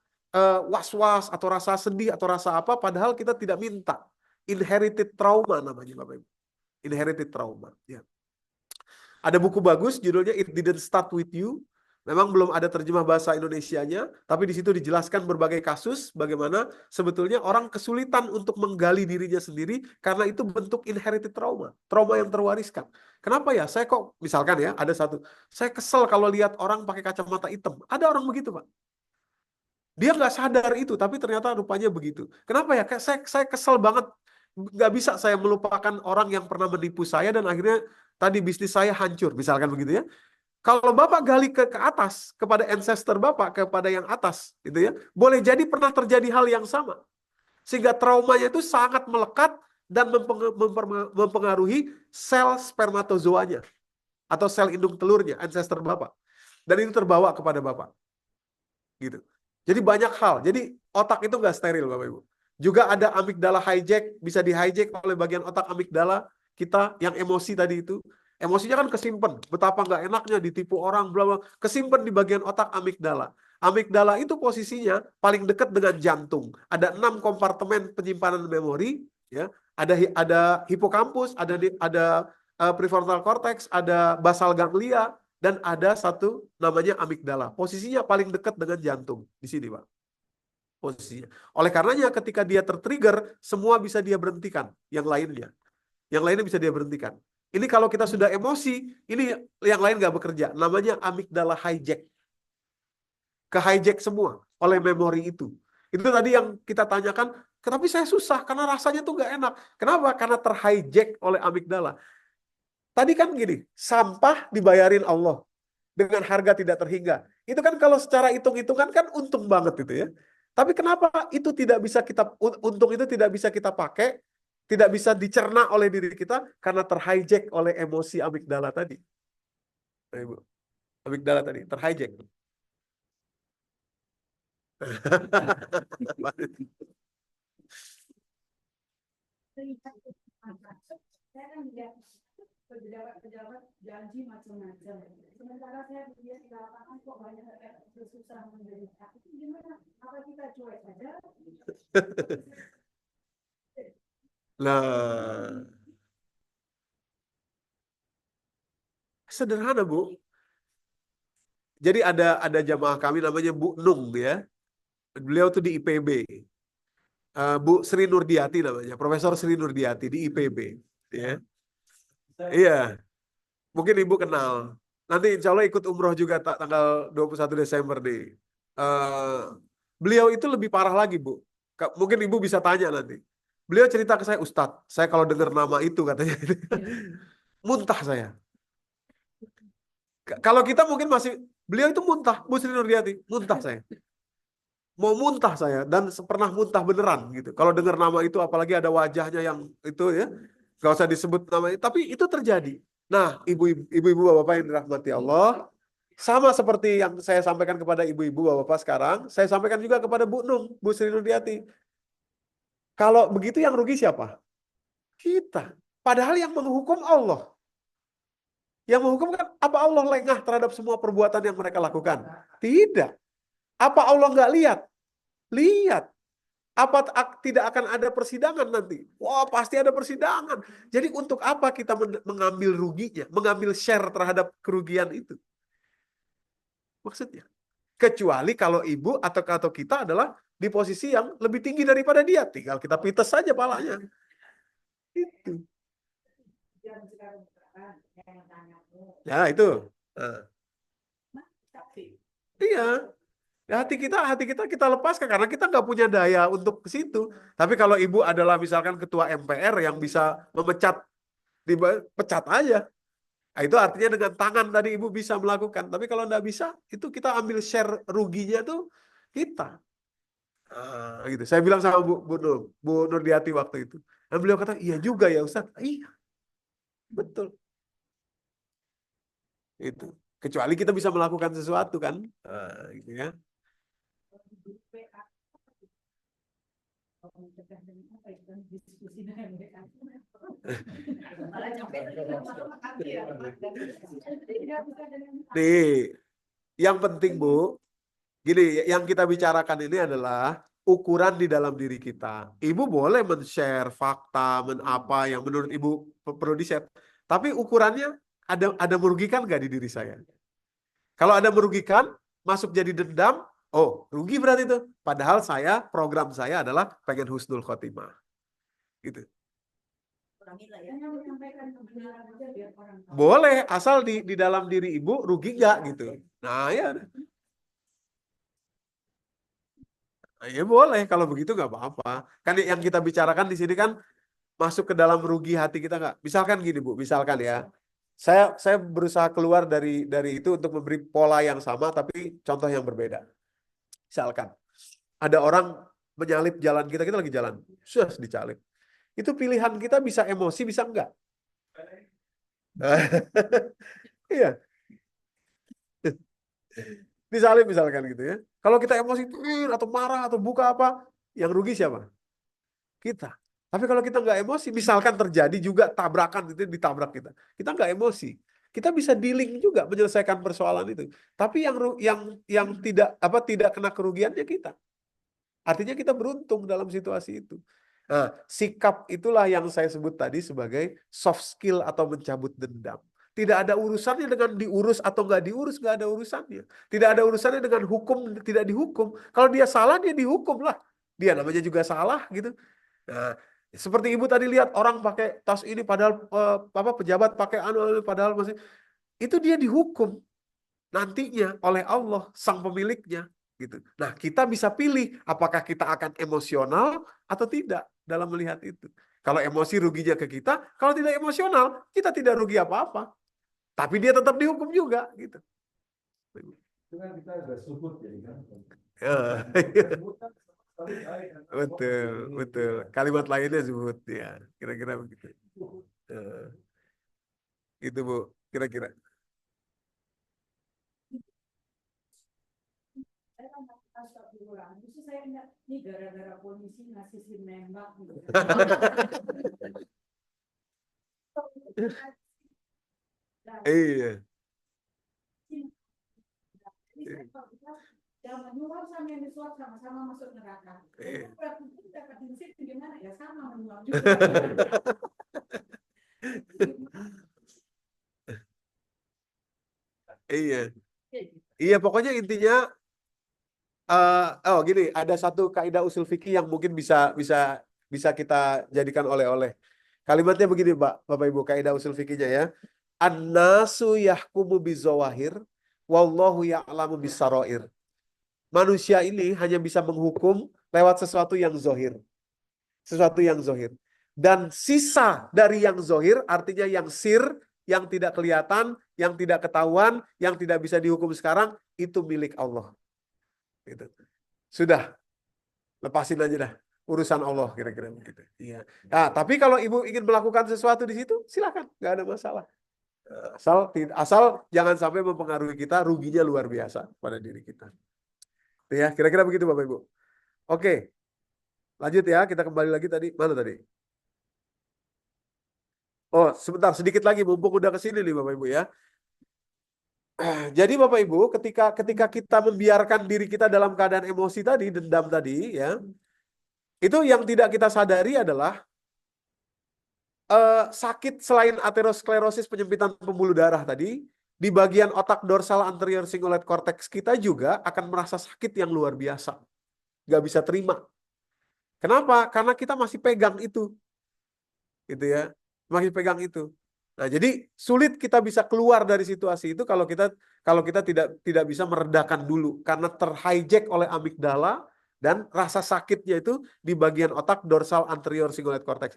was-was atau rasa sedih atau rasa apa, padahal kita tidak minta. Inherited trauma namanya, Bapak Ibu. Inherited trauma. Ya. Ada buku bagus judulnya It Didn't Start With You. Memang belum ada terjemah bahasa Indonesianya, tapi di situ dijelaskan berbagai kasus bagaimana sebetulnya orang kesulitan untuk menggali dirinya sendiri karena itu bentuk inherited trauma, trauma yang terwariskan. Kenapa ya? Saya kok misalkan ya ada satu, saya kesel kalau lihat orang pakai kacamata hitam. Ada orang begitu, Pak. Dia nggak sadar itu, tapi ternyata rupanya begitu. Kenapa ya? Saya kesel banget. Nggak bisa saya melupakan orang yang pernah menipu saya dan akhirnya tadi bisnis saya hancur, misalkan begitu ya. Kalau Bapak gali ke atas, kepada ancestor Bapak, kepada yang atas, gitu ya, boleh jadi pernah terjadi hal yang sama. Sehingga traumanya itu sangat melekat dan mempengaruhi sel spermatozoanya atau sel indung telurnya, ancestor Bapak. Dan itu terbawa kepada Bapak. Gitu. Jadi banyak hal. Jadi otak itu nggak steril, Bapak Ibu. Juga ada amigdala hijack, bisa di-hijack oleh bagian otak amigdala kita yang emosi tadi itu. Emosinya kan kesimpan, betapa nggak enaknya ditipu orang, bla bla, kesimpan di bagian otak amigdala. Amigdala itu posisinya paling dekat dengan jantung. Ada 6 kompartemen penyimpanan memori, ya. Ada hipokampus, ada prefrontal cortex, ada basal ganglia, dan ada satu namanya amigdala. Posisinya paling dekat dengan jantung di sini, Pak. Posisinya. Oleh karenanya ketika dia tertrigger, semua bisa dia berhentikan, yang lainnya. Yang lainnya bisa dia berhentikan. Ini kalau kita sudah emosi, ini yang lain nggak bekerja. Namanya amigdala hijack. Ke-hijack semua oleh memori itu. Itu tadi yang kita tanyakan, tapi saya susah karena rasanya tuh nggak enak. Kenapa? Karena terhijack oleh amigdala. Tadi kan gini, sampah dibayarin Allah dengan harga tidak terhingga. Itu kan kalau secara hitung-hitungan kan untung banget itu ya. Tapi kenapa itu tidak bisa kita, untung itu tidak bisa kita pakai, tidak bisa dicerna oleh diri kita karena terhijack oleh emosi amigdala tadi. Nah, Ibu. Amigdala tadi terhijack. Saya kan lihat pejabat-pejabat janji macam-macam. Sementara saya lihat di lapangan kok banyak yang susah menderita. Itu gimana? Apa kita cuek saja? Nah, sederhana, Bu. Jadi ada jamaah kami namanya Bu Nung ya. Beliau tuh di IPB. Bu Sri Nurdiati namanya, Profesor Sri Nurdiati di IPB. Ya. Iya, mungkin Ibu kenal. Nanti insya Allah ikut umroh juga tanggal 21 Desember nih. Beliau itu lebih parah lagi, Bu. Mungkin Ibu bisa tanya nanti. Beliau cerita ke saya, Ustadz, saya kalau dengar nama itu katanya, muntah saya. Kalau kita mungkin masih, beliau itu muntah, Bu Sri Nurdiati, muntah saya. Mau muntah saya, dan pernah muntah beneran gitu. Kalau dengar nama itu, apalagi ada wajahnya yang itu ya, gak usah disebut namanya, tapi itu terjadi. Nah, ibu-ibu, bapak-bapak yang dirahmati Allah, sama seperti yang saya sampaikan kepada ibu-ibu, bapak-bapak sekarang, saya sampaikan juga kepada Bu Nung, Bu Sri Nurdiati. Kalau begitu yang rugi siapa? Kita. Padahal yang menghukum Allah. Yang menghukum kan, apa Allah lengah terhadap semua perbuatan yang mereka lakukan? Tidak. Apa Allah nggak lihat? Lihat. Apa tidak akan ada persidangan nanti? Wah, pasti ada persidangan. Jadi untuk apa kita mengambil ruginya, mengambil share terhadap kerugian itu? Maksudnya. Kecuali kalau ibu atau kita adalah di posisi yang lebih tinggi daripada dia. Tinggal kita pites saja palanya. Itu. Ya, itu. Nah. Iya. Hati kita kita lepaskan karena kita nggak punya daya untuk ke situ. Tapi kalau ibu adalah misalkan ketua MPR yang bisa memecat, pecat aja. Nah, itu artinya dengan tangan tadi ibu bisa melakukan. Tapi kalau nggak bisa, itu kita ambil share ruginya tuh kita. Gitu. Saya bilang sama Bu Nurdiati waktu itu. Dan beliau kata, iya juga ya Ustaz. Iya, betul. Itu. Kecuali kita bisa melakukan sesuatu kan. Gitu ya. mencegah dengan apa itu kan diskusi dengan mereka. Malah capek ya. Nih, yang penting Bu, gini, yang kita bicarakan ini adalah ukuran di dalam diri kita. Ibu boleh men-share fakta, apa yang menurut Ibu perlu di-share. Tapi ukurannya ada merugikan nggak di diri saya? Kalau ada merugikan, masuk jadi dendam, oh rugi berarti itu. Padahal program saya adalah pengen husnul khotimah. Gitu. Boleh, asal di dalam diri Ibu rugi nggak gitu. Nah ya. Ya boleh, kalau begitu nggak apa-apa. Kan yang kita bicarakan di sini kan masuk ke dalam rugi hati kita nggak. Misalkan gini Bu, misalkan ya, saya berusaha keluar dari itu untuk memberi pola yang sama, tapi contoh yang berbeda. Misalkan ada orang menyalip jalan kita lagi jalan, dicalip. Itu pilihan kita bisa emosi, bisa enggak? Iya. Disalib misalkan gitu ya. Kalau kita emosi atau marah atau buka apa, yang rugi siapa? Kita. Tapi kalau kita nggak emosi, misalkan terjadi juga tabrakan itu ditabrak kita nggak emosi, kita bisa dealing juga menyelesaikan persoalan itu. Tapi yang tidak kena kerugiannya kita. Artinya kita beruntung dalam situasi itu. Nah, sikap itulah yang saya sebut tadi sebagai soft skill atau mencabut dendam. Tidak ada urusannya dengan diurus atau nggak diurus, nggak ada urusannya. Tidak ada urusannya dengan hukum, tidak dihukum. Kalau dia salah, dia dihukum lah. Dia namanya juga salah gitu. Nah, seperti Ibu tadi lihat orang pakai tas ini padahal pejabat pakai padahal masih itu dia dihukum nantinya oleh Allah sang pemiliknya gitu. Nah, kita bisa pilih apakah kita akan emosional atau tidak dalam melihat itu. Kalau emosi ruginya ke kita, kalau tidak emosional, kita tidak rugi apa-apa. Tapi dia tetap dihukum juga gitu. Itu kan kita udah subut jadi kan. Ya. Betul. Kalimat lainnya zuhud ya, kira-kira begitu. Itu Bu, kira-kira. Justru saya enggak, ini gara-gara polisi ngasih SIM nembak gitu. Iya. Jangan menyuap sama yang disuap sama-sama masuk neraka. Dapat prinsip gimana ya, sama menyuap juga. Iya. Iya, pokoknya intinya gini, ada satu kaidah usul fikih yang mungkin bisa kita jadikan oleh-oleh. Kalimatnya begini, Bapak Ibu, kaidah usul fikihnya ya. An-nasu yahkumu bizawahir wallahu ya'lamu bisarair. Manusia ini hanya bisa menghukum lewat sesuatu yang zohir. Sesuatu yang zohir. Dan sisa dari yang zohir, artinya yang sir, yang tidak kelihatan, yang tidak ketahuan, yang tidak bisa dihukum sekarang, itu milik Allah. Gitu. Sudah, lepasin aja dah. Urusan Allah, kira-kira begitu. Iya. Nah, tapi kalau Ibu ingin melakukan sesuatu di situ, silakan, nggak ada masalah. Asal jangan sampai mempengaruhi kita, ruginya luar biasa pada diri kita. Ya, kira-kira begitu Bapak Ibu. Oke. Lanjut ya, kita kembali lagi tadi. Mana tadi? Oh, sebentar, sedikit lagi mumpung udah kesini nih Bapak Ibu ya. Jadi Bapak Ibu, ketika kita membiarkan diri kita dalam keadaan emosi tadi, dendam tadi ya, itu yang tidak kita sadari adalah sakit selain aterosklerosis, penyempitan pembuluh darah tadi, di bagian otak dorsal anterior cingulate cortex kita juga akan merasa sakit yang luar biasa. Nggak bisa terima. Kenapa? Karena kita masih pegang itu. Gitu ya. Masih pegang itu. Nah, jadi sulit kita bisa keluar dari situasi itu kalau kita tidak bisa meredakan dulu karena terhijack oleh amigdala dan rasa sakitnya itu di bagian otak dorsal anterior cingulate cortex.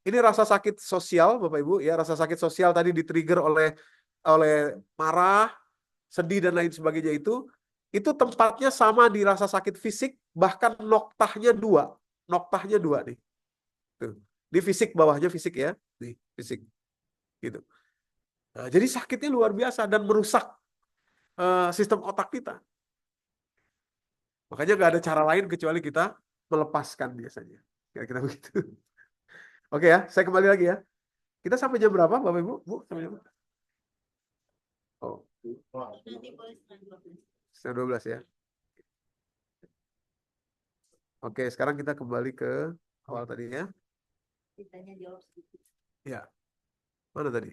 Ini rasa sakit sosial Bapak Ibu ya, rasa sakit sosial tadi di-trigger oleh marah, sedih dan lain sebagainya itu tempatnya sama di rasa sakit fisik, bahkan noktahnya dua nih. Tuh. Di fisik bawahnya fisik ya, nih fisik. Gitu. Nah, jadi sakitnya luar biasa dan merusak sistem otak kita. Makanya nggak ada cara lain kecuali kita melepaskan biasanya. Kira-kira begitu. Oke ya, saya kembali lagi ya. Kita sampai jam berapa, Bapak Ibu? Bu, sampai jam berapa? Oh, setengah 12 ya. Oke, sekarang kita kembali ke awal tadi ya. Ditanya jawab sedikit. Ya, mana tadi?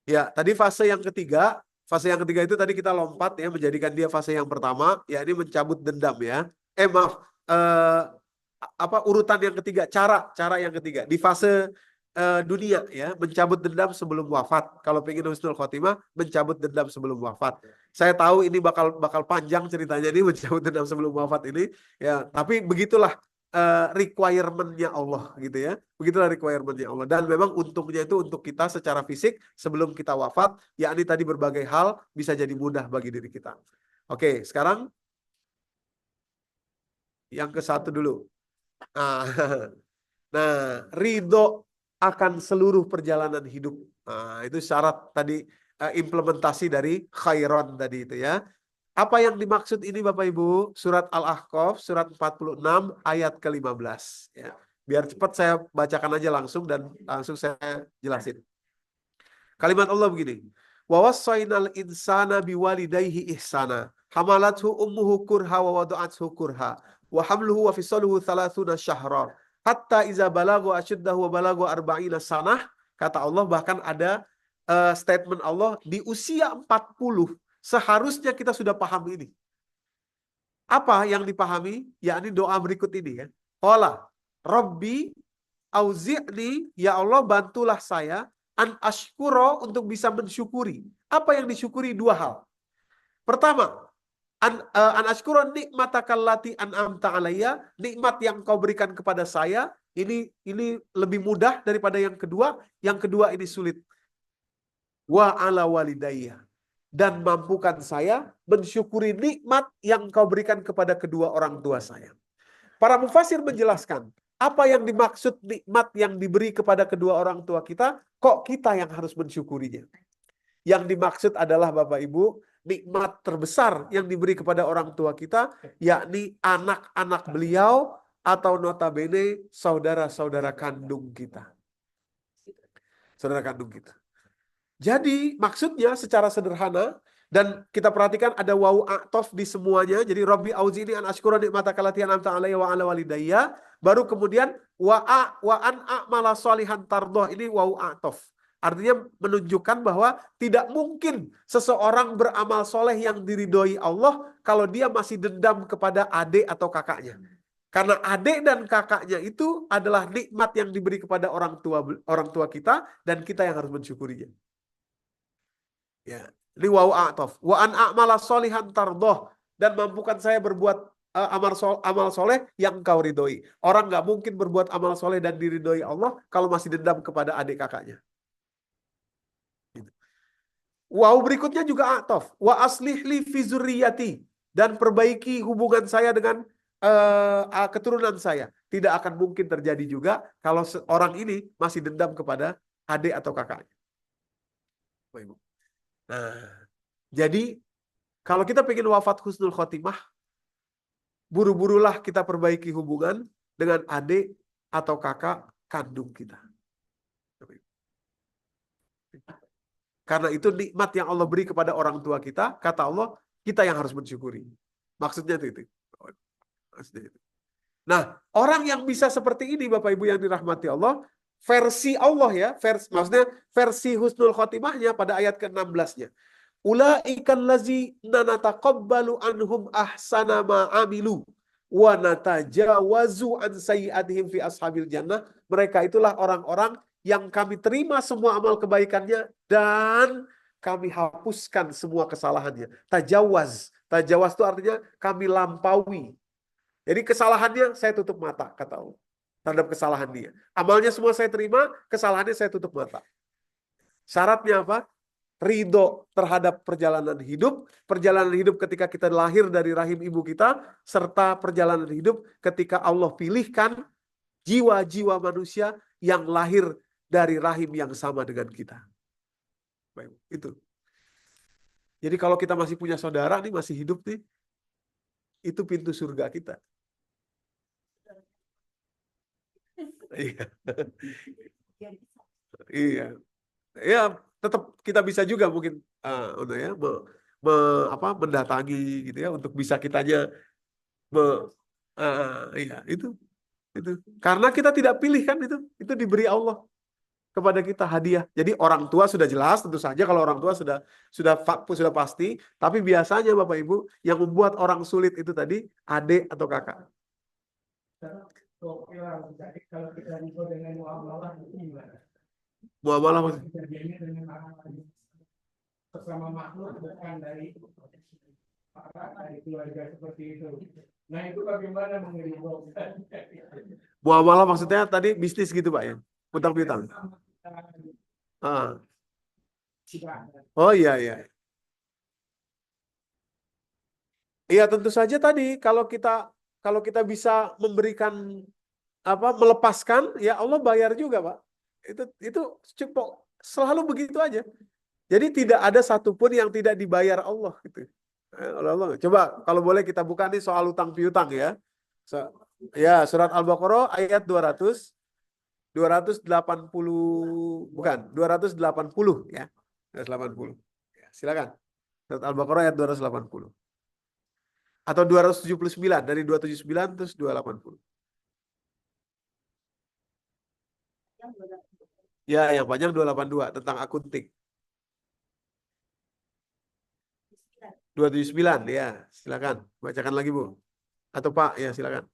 Ya, tadi fase yang ketiga. Fase yang ketiga itu tadi kita lompat ya, menjadikan dia fase yang pertama, ya ini mencabut dendam ya. Maaf, apa urutan yang ketiga, cara yang ketiga di fase dunia ya, mencabut dendam sebelum wafat. Kalau pengen husnul khotimah, mencabut dendam sebelum wafat. Saya tahu ini bakal panjang ceritanya ini mencabut dendam sebelum wafat ini ya, tapi begitulah requirement-nya Allah gitu ya. Begitulah requirement-nya Allah. Dan memang untungnya itu untuk kita secara fisik sebelum kita wafat, yakni tadi berbagai hal bisa jadi mudah bagi diri kita. Oke, sekarang yang ke satu dulu. Nah, ridho akan seluruh perjalanan hidup. Nah, itu syarat tadi implementasi dari khairon tadi itu ya. Apa yang dimaksud ini Bapak Ibu? Surat Al-Ahqaf, surat 46 ayat ke-15 ya. Biar cepat saya bacakan aja langsung dan langsung saya jelasin. Kalimat Allah begini. Wa wassaynal insana biwalidayhi ihsana. Hamalathu ummuhu kurha wa wada'athu kurha. Wa hamluhu wa fisaluhu 30 syahra. Hatta iza balagu asyuddahu wa balagu arba'ina sanah. Kata Allah, bahkan ada statement Allah di usia 40. Seharusnya kita sudah paham ini. Apa yang dipahami? Yakni doa berikut ini kan. Qala Rabbi auzi'ni, ya Allah bantulah saya an ashkuro, untuk bisa mensyukuri. Apa yang disyukuri? Dua hal. Pertama, an ashkuro nikmatakallati an'amta alayya, nikmat yang kau berikan kepada saya. Ini lebih mudah daripada yang kedua. Yang kedua ini sulit. Wa ala walidayya, dan mampukan saya mensyukuri nikmat yang kau berikan kepada kedua orang tua saya. Para mufasir menjelaskan, apa yang dimaksud nikmat yang diberi kepada kedua orang tua kita, kok kita yang harus mensyukurinya? Yang dimaksud adalah Bapak Ibu, nikmat terbesar yang diberi kepada orang tua kita, yakni anak-anak beliau atau notabene saudara-saudara kandung kita. Saudara kandung kita. Jadi maksudnya secara sederhana, dan kita perhatikan ada wawu a'tof di semuanya. Jadi Rabbi auzini an asykura nikmataka allati an'amta alayya wa ala walidayya. Baru kemudian wa an a'mala sholihan tardoh. Ini wawu a'tof. Artinya menunjukkan bahwa tidak mungkin seseorang beramal soleh yang diridhoi Allah kalau dia masih dendam kepada adik atau kakaknya. Karena adik dan kakaknya itu adalah nikmat yang diberi kepada orang tua kita, dan kita yang harus mensyukurinya. Ya, ini wawu a'tof. Wa an a'mala sholihan tardoh, dan mampukan saya berbuat amal soleh yang kau ridhoi. Orang nggak mungkin berbuat amal soleh dan diridhoi Allah kalau masih dendam kepada adik kakaknya. Gitu. Wawu berikutnya juga a'tof. Wa aslihli fi zurriyati, dan perbaiki hubungan saya dengan keturunan saya. Tidak akan mungkin terjadi juga kalau orang ini masih dendam kepada adik atau kakaknya. Baik. Nah, jadi kalau kita pengen wafat husnul khotimah, buru-burulah kita perbaiki hubungan dengan adik atau kakak kandung kita. Karena itu nikmat yang Allah beri kepada orang tua kita, kata Allah, kita yang harus mensyukuri. Maksudnya itu. Nah, orang yang bisa seperti ini, Bapak Ibu yang dirahmati Allah, versi Allah ya, maksudnya versi husnul khotimahnya pada ayat ke-16-nya. Ulaiikal ladzina nataqabbalu anhum ahsana ma amilu wa natajawazu an sayyi'atihim fi ashabil jannah. Mereka itulah orang-orang yang kami terima semua amal kebaikannya dan kami hapuskan semua kesalahannya. Tajawaz itu artinya kami lampaui. Jadi kesalahannya saya tutup mata, kata Allah. Terhadap kesalahan dia. Amalnya semua saya terima, kesalahannya saya tutup mata. Syaratnya apa? Ridho terhadap perjalanan hidup ketika kita lahir dari rahim ibu kita, serta perjalanan hidup ketika Allah pilihkan jiwa-jiwa manusia yang lahir dari rahim yang sama dengan kita. Baik, itu. Jadi kalau kita masih punya saudara nih, masih hidup nih, itu pintu surga kita. Iya. Iya. Ya, tetap kita bisa juga mungkin ya, mendatangi gitu ya untuk bisa kitanya iya, itu. Karena kita tidak pilih kan itu diberi Allah kepada kita hadiah. Jadi orang tua sudah jelas, tentu saja kalau orang tua sudah pasti, tapi biasanya Bapak Ibu yang membuat orang sulit itu tadi adik atau kakak. Jadi kalau kita ribut dengan muamalah itu gimana? Muamalah maksudnya Terjadinya dengan orang lain sesama makhluk bukan dari keluarga seperti itu. Nah itu bagaimana menghilangkan? muamalah maksudnya tadi bisnis gitu Pak ya, utang piutang. Oh iya iya. Iya tentu saja tadi kalau kita bisa memberikan melepaskan, ya Allah bayar juga Pak. Itu cukup selalu begitu aja. Jadi tidak ada satupun yang tidak dibayar Allah gitu. Allah. Coba kalau boleh kita buka nih soal utang piutang ya. Ya, surat Al-Baqarah ayat 280 bukan, 280 ya. 280. Ya, silakan. Surat Al-Baqarah ayat 280. Atau 279, dari 279 terus 280. Ya, yang panjang 282 tentang akunting. 279 ya, silakan. Bacakan lagi Bu. Atau Pak, ya silakan.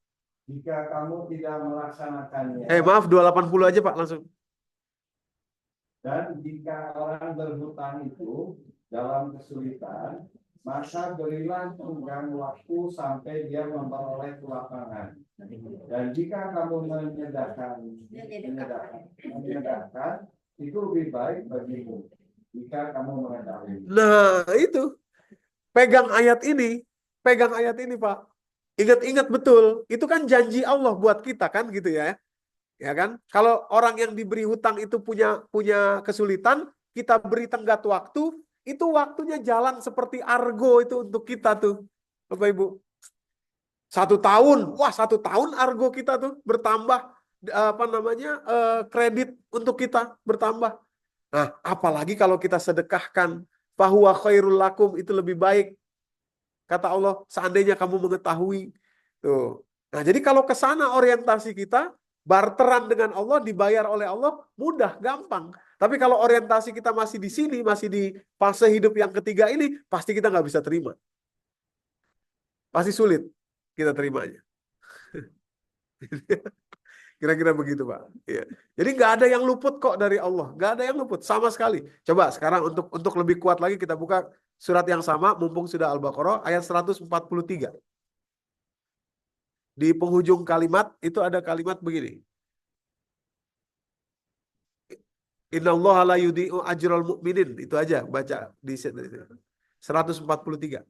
Jika kamu tidak melaksanakannya. Maaf 280 aja Pak langsung. Dan jika orang berhutang itu dalam kesulitan, maka berilah tenggang waktu sampai dia memperoleh kelapangan. Dan jika kamu menyedahkan, itu lebih baik bagimu. Jika kamu mengetahui. Nah itu, pegang ayat ini Pak. Ingat-ingat betul, itu kan janji Allah buat kita kan gitu ya. Ya kan? Kalau orang yang diberi hutang itu punya kesulitan, kita beri tenggat waktu, itu waktunya jalan seperti argo itu untuk kita tuh. Bapak Ibu. 1 tahun, wah 1 tahun argo kita tuh bertambah kredit untuk kita bertambah. Nah, apalagi kalau kita sedekahkan, fahuwa khairul lakum, itu lebih baik. Kata Allah, seandainya kamu mengetahui. Tuh. Nah, jadi kalau ke sana orientasi kita, barteran dengan Allah, dibayar oleh Allah, mudah, gampang. Tapi kalau orientasi kita masih di sini, masih di fase hidup yang ketiga ini, pasti kita nggak bisa terima. Pasti sulit kita terimanya. Kira-kira begitu Pak. Ya. Jadi nggak ada yang luput kok dari Allah. Nggak ada yang luput sama sekali. Coba sekarang untuk lebih kuat lagi kita buka surat yang sama, mumpung sudah Al-Baqarah, ayat 143. Di penghujung kalimat itu ada kalimat begini. Innallaha la yudhi'u ajral mu'minin. Itu aja baca di 143.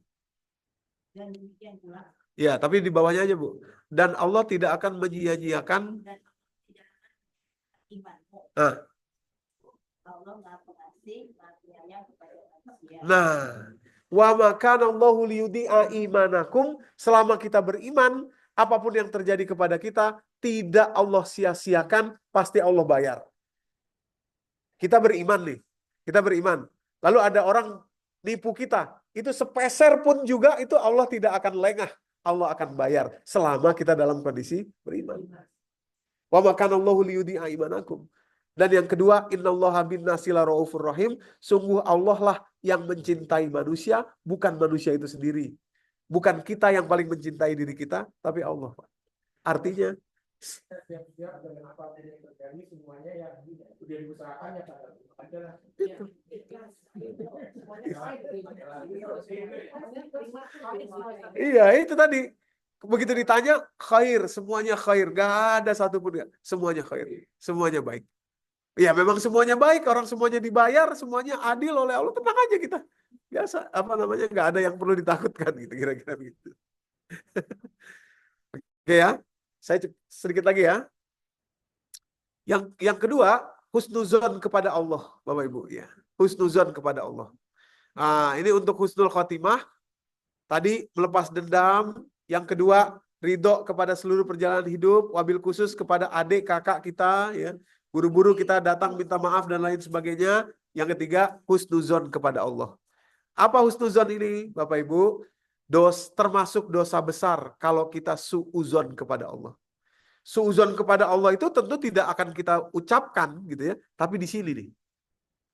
Dan demikian pula. Ya, tapi di bawahnya aja Bu. Dan Allah tidak akan menyia-nyiakan imanmu. Allah Maha Pengasih, Maha Penyayang kepada manusia. Nah, wa makana Allahu liyudhi'a imanakum, selama kita beriman, apapun yang terjadi kepada kita tidak Allah sia-siakan, pasti Allah bayar. Kita beriman nih. Kita beriman. Lalu ada orang nipu kita. Itu sepeser pun juga itu Allah tidak akan lengah. Allah akan bayar selama kita dalam kondisi beriman. Wa makana Allahu liyudhi'a imanakum. Dan yang kedua, innallaha bin-nasi laraufur rahim, sungguh Allah lah yang mencintai manusia, bukan manusia itu sendiri. Bukan kita yang paling mencintai diri kita, tapi Allah. Artinya siap-siap dengan apa yang terjadi, semuanya yang sudah diusahakan ya aja lah. Iya, itu tadi. Begitu ditanya, khair, semuanya khair. Gak ada satupun, semuanya khair. Semuanya baik. Ya memang semuanya baik, orang semuanya dibayar, semuanya adil oleh Allah, tenang aja kita. Biasa, nggak ada yang perlu ditakutkan gitu, kira-kira begitu. Oke ya, saya sedikit lagi ya. Yang kedua, husnuzon kepada Allah, Bapak Ibu ya. Husnuzon kepada Allah. Nah, ini untuk husnul khotimah. Tadi melepas dendam. Yang kedua, ridho kepada seluruh perjalanan hidup, wabil khusus kepada adik kakak kita ya. Buru-buru kita datang minta maaf dan lain sebagainya. Yang ketiga, husnuzon kepada Allah. Apa husnuzon ini, Bapak Ibu? Termasuk dosa besar kalau kita suuzon kepada Allah. Suuzon kepada Allah itu tentu tidak akan kita ucapkan gitu ya, tapi di sini nih.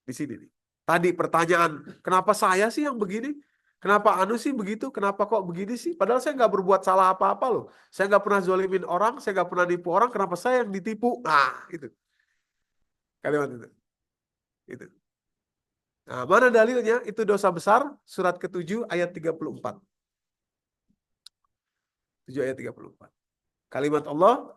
Di sini nih. Tadi pertanyaan, kenapa saya sih yang begini? Kenapa anu sih begitu? Kenapa kok begini sih? Padahal saya nggak berbuat salah apa-apa loh. Saya nggak pernah zolimin orang, saya nggak pernah nipu orang, kenapa saya yang ditipu? Nah, itu. Kalimat itu. Itu. Nah, mana dalilnya? Itu dosa besar, surat ke-7 ayat 34. 7 ayat 34. Kalimat Allah,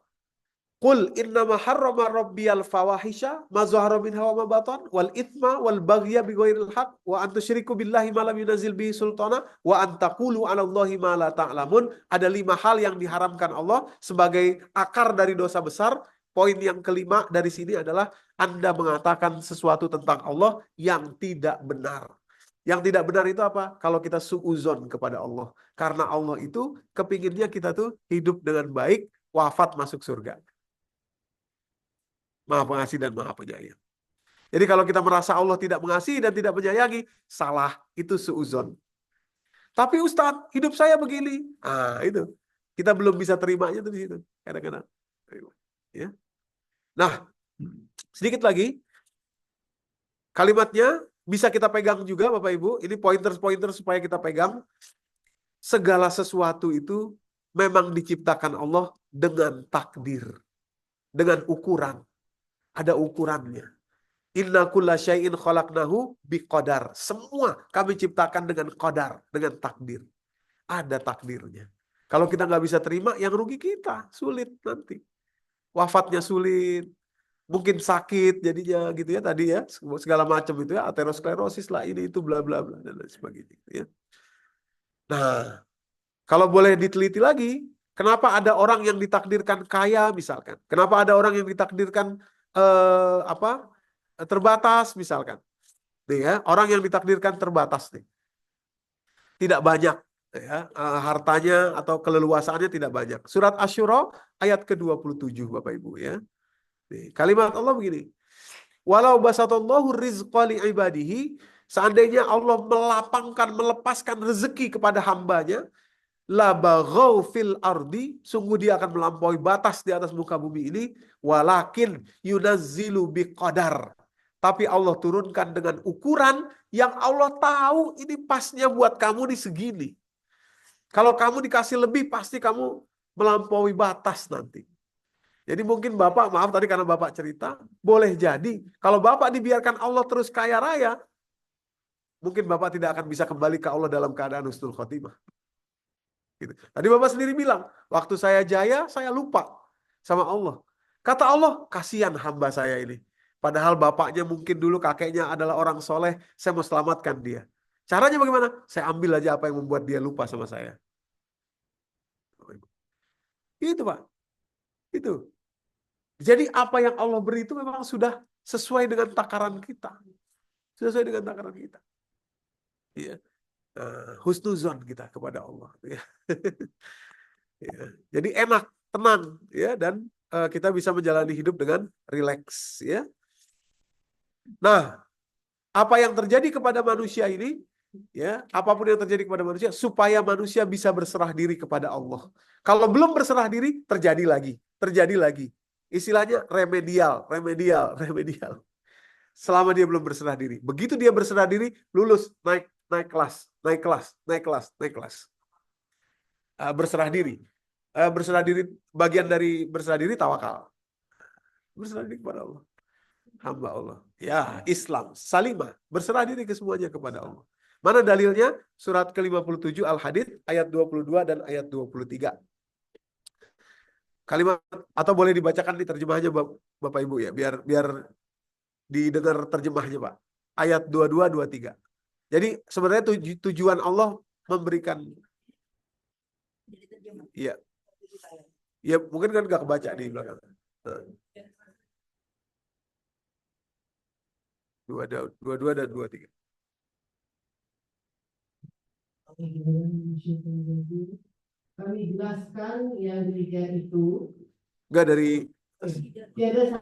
Qul innama harrama rabbiyal fawahisha ma zahara minha wa ma batan wal ithma wal baghya bighairil haqq wa an tusyriku billahi ma lam yunzil bihi sultana wa an taqulu 'ala Allahi ma la ta'lamun. Ada 5 hal yang diharamkan Allah sebagai akar dari dosa besar. Poin yang kelima dari sini adalah Anda mengatakan sesuatu tentang Allah yang tidak benar. Yang tidak benar itu apa? Kalau kita suuzon kepada Allah. Karena Allah itu kepinginnya kita tuh hidup dengan baik, wafat masuk surga. Maha pengasih dan maha penyayang. Jadi kalau kita merasa Allah tidak mengasihi dan tidak menyayangi, salah, itu suuzon. Tapi Ustadz, hidup saya begini. Ah, itu. Kita belum bisa terimanya tuh di situ. Kadang-kadang. Ya. Nah, sedikit lagi. Kalimatnya bisa kita pegang juga Bapak Ibu. Ini pointer-pointer supaya kita pegang. Segala sesuatu itu memang diciptakan Allah dengan takdir. Dengan ukuran. Ada ukurannya. Inna kulla syai'in khalaqnahu biqadar. Semua kami ciptakan dengan qadar, dengan takdir. Ada takdirnya. Kalau kita nggak bisa terima, yang rugi kita. Sulit nanti. Wafatnya sulit. Mungkin sakit jadinya gitu ya tadi ya. Segala macam itu ya. Aterosklerosis lah ini itu bla bla bla dan lain sebagainya. Ya. Nah, kalau boleh diteliti lagi, kenapa ada orang yang ditakdirkan kaya misalkan? Kenapa ada orang yang ditakdirkan terbatas misalkan? Nih ya, orang yang ditakdirkan terbatas nih. Tidak banyak ya, hartanya atau keleluasaannya tidak banyak. Surat Asy-Syura ayat ke-27 Bapak Ibu ya. Nih, kalimat Allah begini. Walau basatallahu rizqa li ibadihi, seandainya Allah melapangkan, melepaskan rezeki kepada hambanya, la baghaw fil ardi, sungguh dia akan melampaui batas di atas muka bumi ini, walakin yunazzilu biqadar. Tapi Allah turunkan dengan ukuran yang Allah tahu ini pasnya buat kamu di segini. Kalau kamu dikasih lebih, pasti kamu melampaui batas nanti. Jadi mungkin Bapak, maaf tadi karena Bapak cerita, boleh jadi kalau Bapak dibiarkan Allah terus kaya raya, mungkin Bapak tidak akan bisa kembali ke Allah dalam keadaan husnul khotimah. Gitu. Tadi Bapak sendiri bilang, waktu saya jaya, saya lupa sama Allah. Kata Allah, kasihan hamba saya ini. Padahal bapaknya mungkin dulu kakeknya adalah orang soleh, saya mau selamatkan dia. Caranya bagaimana? Saya ambil aja apa yang membuat dia lupa sama saya. Itu Pak. Itu. Jadi apa yang Allah beri itu memang sudah sesuai dengan takaran kita. Sesuai dengan takaran kita. Iya. Husnuzon kita kepada Allah. Ya. Jadi enak, tenang, ya, dan kita bisa menjalani hidup dengan rileks, ya. Nah, apa yang terjadi kepada manusia ini, ya, apapun yang terjadi kepada manusia, supaya manusia bisa berserah diri kepada Allah. Kalau belum berserah diri, terjadi lagi. Istilahnya remedial. Selama dia belum berserah diri. Begitu dia berserah diri, lulus, naik kelas. Berserah diri. Berserah diri, bagian dari berserah diri tawakal. Berserah diri kepada Allah. Hamba Allah. Ya, Islam, salimah, berserah diri ke semuanya kepada Allah. Mana dalilnya? Surat ke-57 Al-Hadid ayat 22 dan ayat 23. Kalimat atau boleh dibacakan di terjemahnya Bapak Ibu ya, biar didengar terjemahnya Pak. Ayat 22 23. Jadi sebenarnya tujuan Allah memberikan, iya. Ya mungkin kan nggak kebaca di belakang. 22 dan 23. Kami jelaskan yang demikian itu. Enggak dari Tiada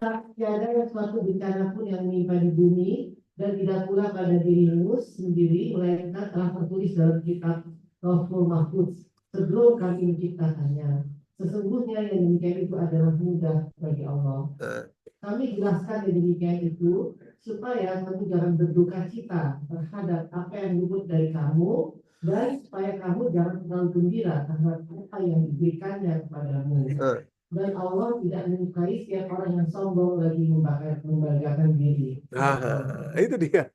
suatu bencana pun yang menimpa di bumi dan tidak pula pada dirimu sendiri, melainkan telah tertulis dalam kitab Lauhul Mahfuz sebelum kami menciptakannya. Sesungguhnya yang demikian itu adalah mudah bagi Allah. Kami jelaskan yang demikian itu supaya kamu jangan berduka cita terhadap apa yang luput dari kamu, dan supaya kamu jangan terlalu gembira terhadap apa yang diberikannya kepadamu. Dan Allah tidak menyukai setiap orang yang sombong lagi membanggakan diri. Itu dia.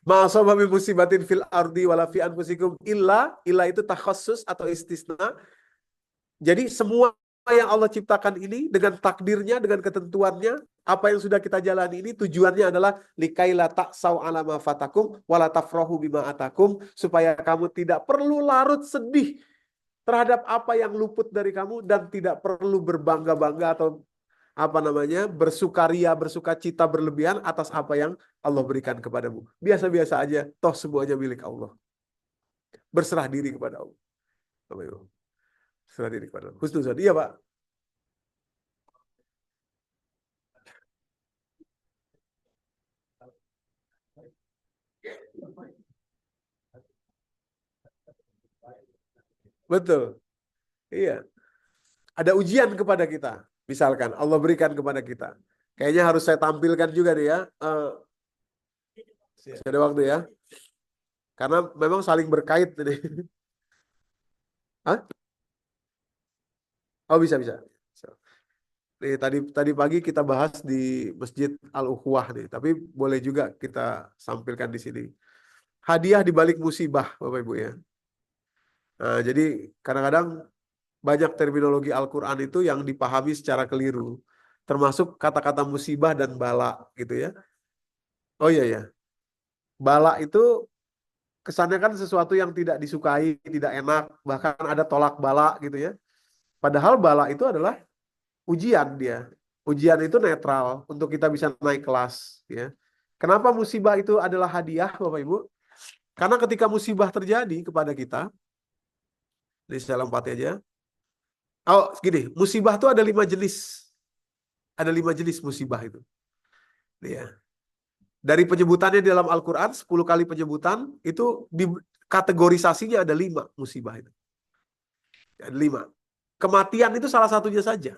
Ma'asaba min musibatin fil ardi wala fi anfusikum illa itu takhassus atau istisna. Jadi semua yang Allah ciptakan ini dengan takdirnya, dengan ketentuannya, apa yang sudah kita jalani ini tujuannya adalah likaila ta'sau ala ma fatakum wala tafrahu bima atakum, supaya kamu tidak perlu larut sedih terhadap apa yang luput dari kamu dan tidak perlu berbangga-bangga atau bersukaria, bersukacita berlebihan atas apa yang Allah berikan kepadamu. Biasa-biasa aja, toh semuanya milik Allah. Berserah diri kepada Allah. Berserah diri kepada Allah. Husnuzon. Iya, Pak. Betul. Iya. Ada ujian kepada kita. Misalkan Allah berikan kepada kita. Kayaknya harus saya tampilkan juga nih ya. Ada waktu ya. Karena memang saling berkait nih. Hah? Oh, bisa. Nih, tadi pagi kita bahas di Masjid Al-Ukhuwah nih, tapi boleh juga kita sampilkan di sini. Hadiah di balik musibah, Bapak Ibu ya. Nah, jadi kadang-kadang banyak terminologi Al-Quran itu yang dipahami secara keliru. Termasuk kata-kata musibah dan bala gitu ya. Oh iya. Bala itu kesannya kan sesuatu yang tidak disukai, tidak enak. Bahkan ada tolak bala gitu ya. Padahal bala itu adalah ujian dia. Ujian itu netral untuk kita bisa naik kelas ya. Kenapa musibah itu adalah hadiah Bapak Ibu? Karena ketika musibah terjadi kepada kita, ini saya lompati aja. Oh, gini, musibah itu ada 5 jenis. Ada 5 jenis musibah itu. Ya. Dari penyebutannya di dalam Al-Quran, 10 kali penyebutan, itu di kategorisasinya ada 5 musibah itu. Ada 5. Kematian itu salah satunya saja.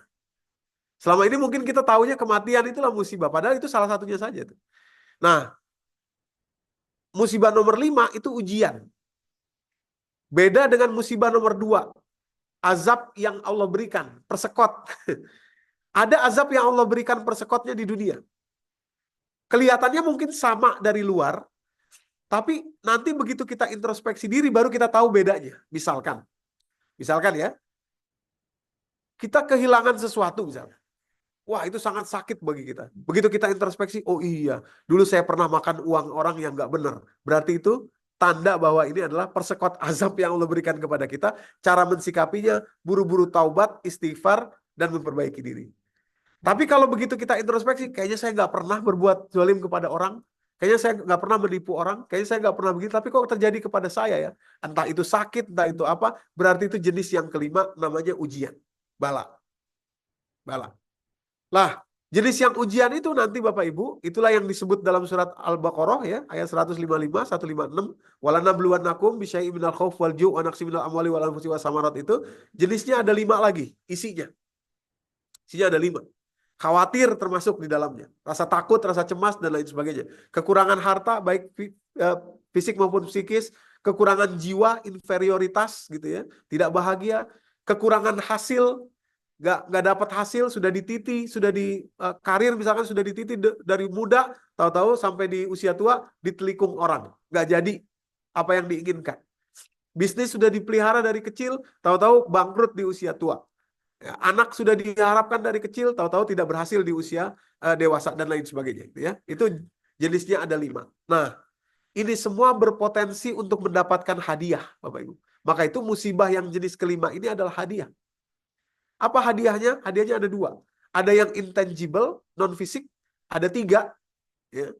Selama ini mungkin kita tahunya kematian itulah musibah, padahal itu salah satunya saja. Nah, musibah nomor 5 itu ujian. Beda dengan musibah nomor 2. Azab yang Allah berikan, persekot. Ada azab yang Allah berikan persekotnya di dunia. Kelihatannya mungkin sama dari luar, tapi nanti begitu kita introspeksi diri baru kita tahu bedanya. Misalkan ya, kita kehilangan sesuatu misalnya. Wah, itu sangat sakit bagi kita. Begitu kita introspeksi, oh iya, dulu saya pernah makan uang orang yang nggak benar. Berarti itu tanda bahwa ini adalah persekot azab yang Allah berikan kepada kita. Cara mensikapinya, buru-buru taubat, istighfar, dan memperbaiki diri. Tapi kalau begitu kita introspeksi, kayaknya saya nggak pernah berbuat zalim kepada orang, kayaknya saya nggak pernah menipu orang, kayaknya saya nggak pernah begitu, tapi kok terjadi kepada saya ya? Entah itu sakit, entah itu apa, berarti itu jenis yang kelima, namanya ujian. Bala. Lah, jenis yang ujian itu nanti Bapak Ibu, itulah yang disebut dalam surat Al-Baqarah ya, ayat 155, 156, walanabluwannakum bisyai'in minal khauf wal ju' wa naqsin minal amwali wal anfusi was samarat itu, jenisnya ada 5 lagi, isinya. Isinya ada 5. Khawatir termasuk di dalamnya. Rasa takut, rasa cemas, dan lain sebagainya. Kekurangan harta, baik fisik maupun psikis. Kekurangan jiwa, inferioritas gitu ya. Tidak bahagia. Kekurangan hasil, nggak dapat hasil, sudah dititi, sudah di karir misalkan sudah dititi dari muda, tahu-tahu sampai di usia tua ditelikung orang. Nggak jadi apa yang diinginkan. Bisnis sudah dipelihara dari kecil, tahu-tahu bangkrut di usia tua. Anak sudah diharapkan dari kecil, tahu-tahu tidak berhasil di usia dewasa dan lain sebagainya. Ya, itu jenisnya ada 5. Nah, ini semua berpotensi untuk mendapatkan hadiah, Bapak Ibu. Maka itu musibah yang jenis kelima ini adalah hadiah. Apa hadiahnya? Hadiahnya ada 2. Ada yang intangible, non fisik, ada 3. Ya.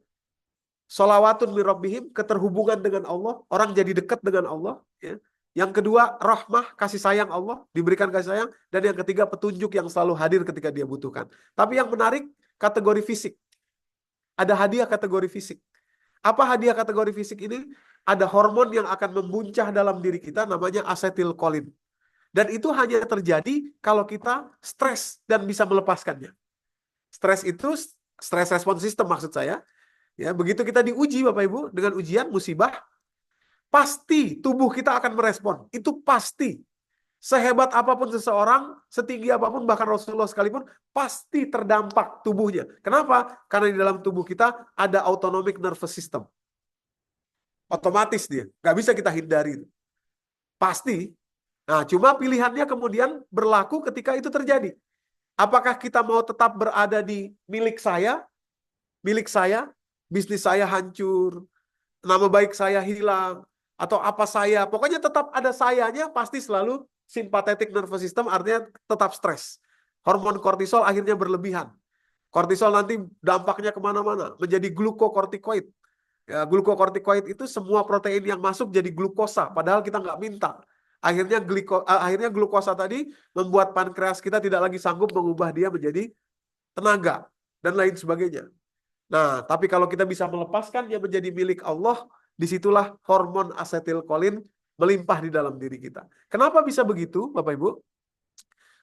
Sholawatun min rabbihim, keterhubungan dengan Allah, orang jadi dekat dengan Allah. Ya. Yang kedua, rahmah, kasih sayang Allah, diberikan kasih sayang. Dan yang ketiga, petunjuk yang selalu hadir ketika dia butuhkan. Tapi yang menarik, kategori fisik. Ada hadiah kategori fisik. Apa hadiah kategori fisik ini? Ada hormon yang akan membuncah dalam diri kita, namanya asetilkolin. Dan itu hanya terjadi kalau kita stres dan bisa melepaskannya. Stres itu, stress response system maksud saya. Ya, begitu kita diuji Bapak Ibu dengan ujian musibah, pasti tubuh kita akan merespon. Itu pasti. Sehebat apapun seseorang, setinggi apapun bahkan Rasulullah sekalipun, pasti terdampak tubuhnya. Kenapa? Karena di dalam tubuh kita ada autonomic nervous system. Otomatis dia, nggak bisa kita hindari. Pasti. Nah, cuma pilihannya kemudian berlaku ketika itu terjadi. Apakah kita mau tetap berada di milik saya, bisnis saya hancur, nama baik saya hilang, atau apa saya, pokoknya tetap ada sayanya, pasti selalu sympathetic nervous system, artinya tetap stres. Hormon kortisol akhirnya berlebihan. Kortisol nanti dampaknya kemana-mana, menjadi glukokortikoid. Ya, glukokortikoid itu semua protein yang masuk jadi glukosa, padahal kita nggak minta. Akhirnya glukosa tadi membuat pankreas kita tidak lagi sanggup mengubah dia menjadi tenaga, dan lain sebagainya. Nah, tapi kalau kita bisa melepaskannya menjadi milik Allah, disitulah hormon asetilkolin melimpah di dalam diri kita. Kenapa bisa begitu, Bapak Ibu?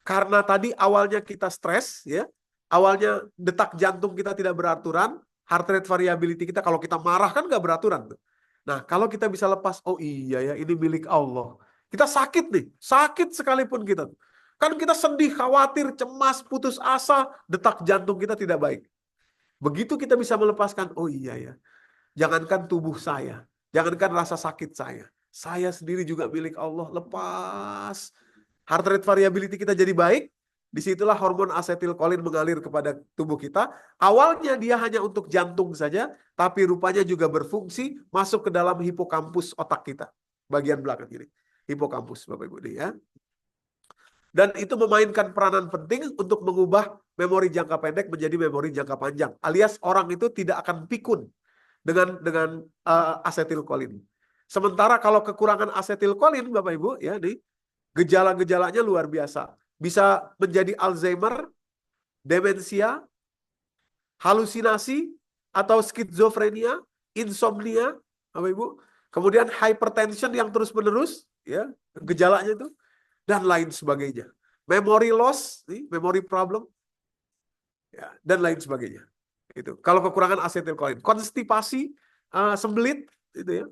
Karena tadi awalnya kita stres, ya, awalnya detak jantung kita tidak beraturan, heart rate variability kita, kalau kita marah kan nggak beraturan tuh. Nah, kalau kita bisa lepas, oh iya ya, ini milik Allah. Kita sakit nih, sakit sekalipun kita. Kan kita sedih, khawatir, cemas, putus asa, detak jantung kita tidak baik. Begitu kita bisa melepaskan, oh iya ya, jangankan tubuh saya, jangankan rasa sakit saya sendiri juga milik Allah, lepas. Heart rate variability kita jadi baik, disitulah hormon asetilkolin mengalir kepada tubuh kita. Awalnya dia hanya untuk jantung saja, tapi rupanya juga berfungsi masuk ke dalam hipokampus otak kita, bagian belakang ini. Hipokampus, Bapak Ibu, ya. Dan itu memainkan peranan penting untuk mengubah memori jangka pendek menjadi memori jangka panjang. Alias orang itu tidak akan pikun dengan asetilkolin. Sementara kalau kekurangan asetilkolin, Bapak Ibu, ya nih, gejala-gejalanya luar biasa. Bisa menjadi Alzheimer, demensia, halusinasi, atau skizofrenia, insomnia, Bapak Ibu. Kemudian hypertension yang terus-menerus, ya, gejalanya itu. Dan lain sebagainya. Memory loss, memory problem, ya, dan lain sebagainya. Itu. Kalau kekurangan asetilkolin, konstipasi, sembelit, itu ya,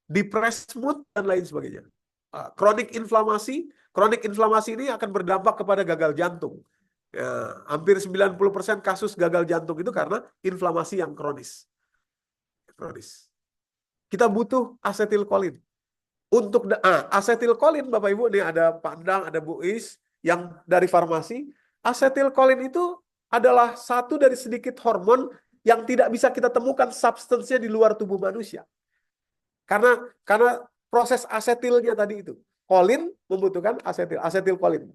depressed mood, dan lain sebagainya. Kronik inflamasi ini akan berdampak kepada gagal jantung. Ya, hampir 90% kasus gagal jantung itu karena inflamasi yang kronis. Kita butuh asetilkolin. Untuk asetilkolin, Bapak Ibu, nih ada Pak Endang, ada Bu Is yang dari farmasi. Asetilkolin itu adalah satu dari sedikit hormon yang tidak bisa kita temukan substansnya di luar tubuh manusia. Karena proses asetilnya tadi itu. Kolin membutuhkan asetilkolin.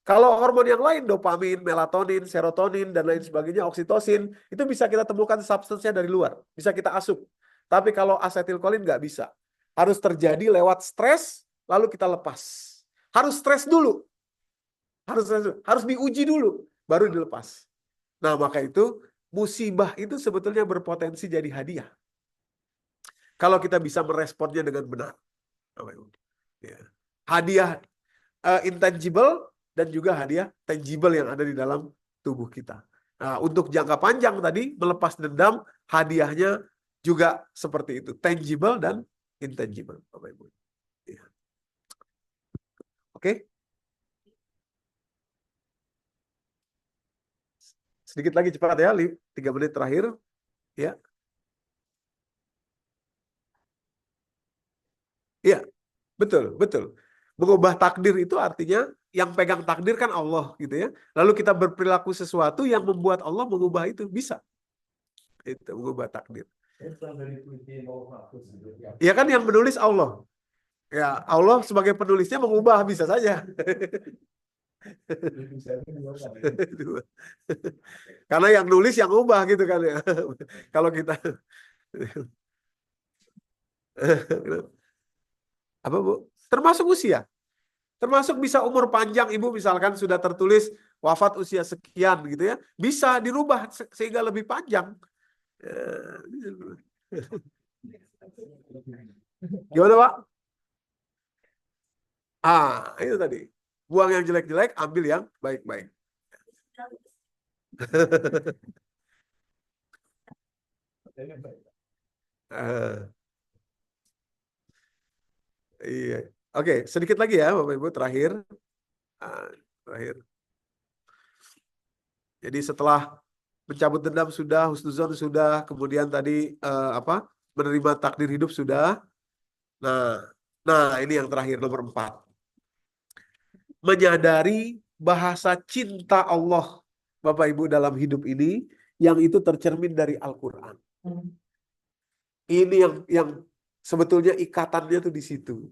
Kalau hormon yang lain, dopamin, melatonin, serotonin, dan lain sebagainya, oksitosin, itu bisa kita temukan substansnya dari luar. Bisa kita asup. Tapi kalau asetilkolin nggak bisa. Harus terjadi lewat stres, lalu kita lepas. Harus stres dulu. Harus diuji dulu, baru dilepas. Nah, maka itu, musibah itu sebetulnya berpotensi jadi hadiah. Kalau kita bisa meresponnya dengan benar. Hadiah intangible dan juga hadiah tangible yang ada di dalam tubuh kita. Nah, untuk jangka panjang tadi, melepas dendam, hadiahnya juga seperti itu. Tangible dan intangible, Bapak Ibu. Ya. Oke. Sedikit lagi cepat ya, 3 menit terakhir. Ya. Iya, betul. Mengubah takdir itu artinya yang pegang takdir kan Allah, gitu ya. Lalu kita berperilaku sesuatu yang membuat Allah mengubah itu, bisa. Itu mengubah takdir. Ya kan yang menulis Allah. Ya, Allah sebagai penulisnya mengubah bisa saja. Karena yang nulis yang ubah gitu kan ya. Kalau kita Apa Bu? Termasuk usia. Termasuk bisa umur panjang Ibu misalkan sudah tertulis wafat usia sekian gitu ya. Bisa dirubah sehingga lebih panjang. Gimana Pak? Itu tadi. Buang yang jelek-jelek, ambil yang baik-baik. Iya. Oke, sedikit lagi ya Bapak Ibu terakhir. Terakhir. Jadi setelah mencabut dendam sudah, husnuzon sudah, kemudian tadi menerima takdir hidup sudah. Nah, ini yang terakhir nomor 4. Menyadari bahasa cinta Allah Bapak Ibu dalam hidup ini yang itu tercermin dari Al-Quran. Ini yang sebetulnya ikatannya tuh di situ.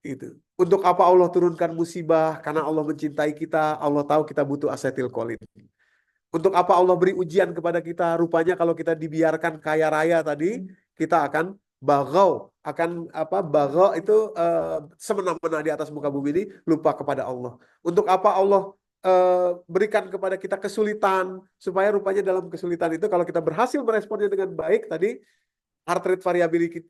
Gitu. Untuk apa Allah turunkan musibah? Karena Allah mencintai kita, Allah tahu kita butuh asetil kolin. Untuk apa Allah beri ujian kepada kita? Rupanya kalau kita dibiarkan kaya raya tadi, kita akan bagau, bagau itu semena-mena di atas muka bumi ini, lupa kepada Allah. Untuk apa Allah berikan kepada kita kesulitan, supaya rupanya dalam kesulitan itu kalau kita berhasil meresponnya dengan baik tadi, heart rate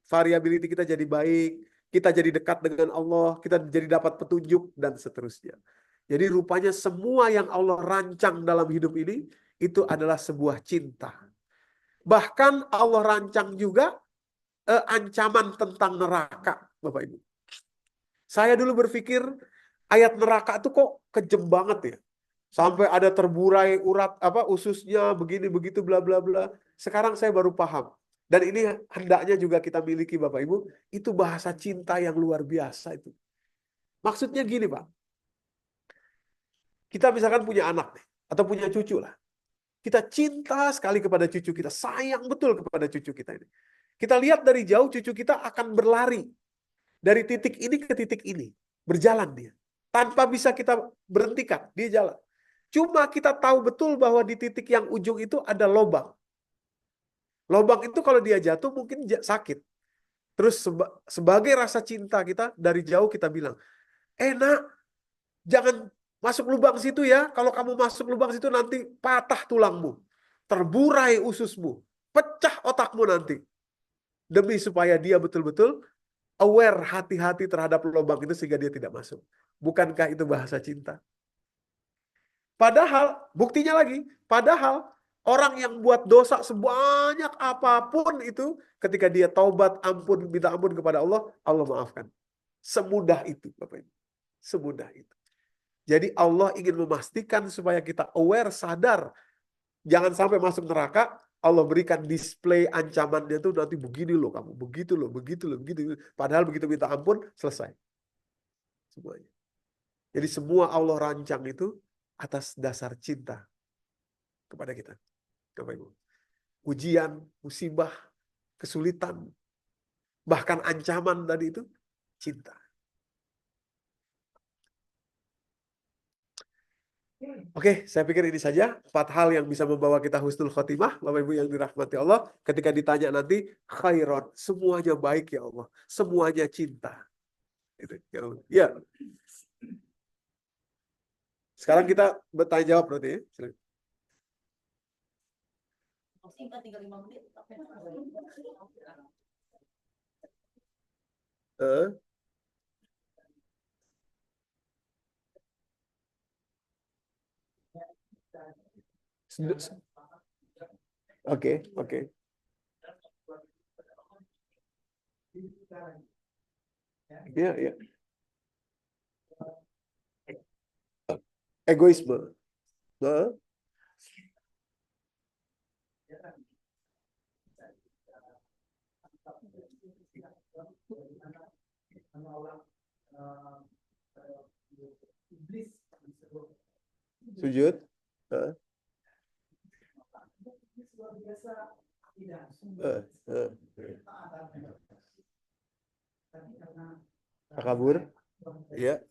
variability kita jadi baik, kita jadi dekat dengan Allah, kita jadi dapat petunjuk, dan seterusnya. Jadi rupanya semua yang Allah rancang dalam hidup ini, itu adalah sebuah cinta. Bahkan Allah rancang juga ancaman tentang neraka, Bapak Ibu. Saya dulu berpikir, ayat neraka itu kok kejem banget ya. Sampai ada terburai ususnya, begini, begitu, bla bla bla. Sekarang saya baru paham. Dan ini hendaknya juga kita miliki Bapak Ibu, itu bahasa cinta yang luar biasa itu. Maksudnya gini Pak, kita misalkan punya anak nih, atau punya cucu lah. Kita cinta sekali kepada cucu kita, sayang betul kepada cucu kita ini. Kita lihat dari jauh cucu kita akan berlari dari titik ini ke titik ini, berjalan dia. Tanpa bisa kita berhentikan, dia jalan. Cuma kita tahu betul bahwa di titik yang ujung itu ada lobang. Lobang itu kalau dia jatuh mungkin sakit. Terus sebagai rasa cinta kita, dari jauh kita bilang, nak, jangan masuk lubang situ ya. Kalau kamu masuk lubang situ nanti patah tulangmu, terburai ususmu, pecah otakmu nanti. Demi supaya dia betul-betul aware, hati-hati terhadap lubang itu sehingga dia tidak masuk. Bukankah itu bahasa cinta? Padahal, buktinya lagi, padahal orang yang buat dosa sebanyak apapun itu, ketika dia taubat, minta ampun kepada Allah, Allah maafkan. Semudah itu, Bapak Ibu. Semudah itu. Jadi Allah ingin memastikan supaya kita aware, sadar. Jangan sampai masuk neraka, Allah berikan display ancamannya itu nanti begini loh kamu, begitu loh, begitu loh, begitu. Padahal begitu minta ampun, selesai. Semuanya. Jadi semua Allah rancang itu atas dasar cinta kepada kita. Bapak Ibu. Ujian, musibah, kesulitan, bahkan ancaman tadi itu cinta. Oke, saya pikir ini saja 4 hal yang bisa membawa kita husnul khotimah, Bapak Ibu yang dirahmati Allah. Ketika ditanya nanti, khairon, semuanya baik ya Allah, semuanya cinta. Ya. Sekarang kita bertanya jawab berarti ya. Singkat 35 menit. Oke. Ya. Egoisme. Sujud. Takabur. Ya.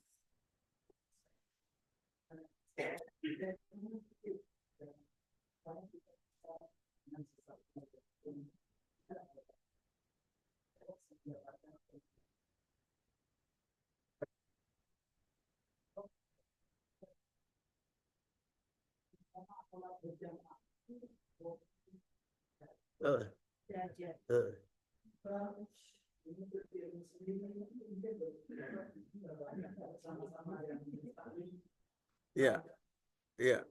Eh, eh. Iya, iya.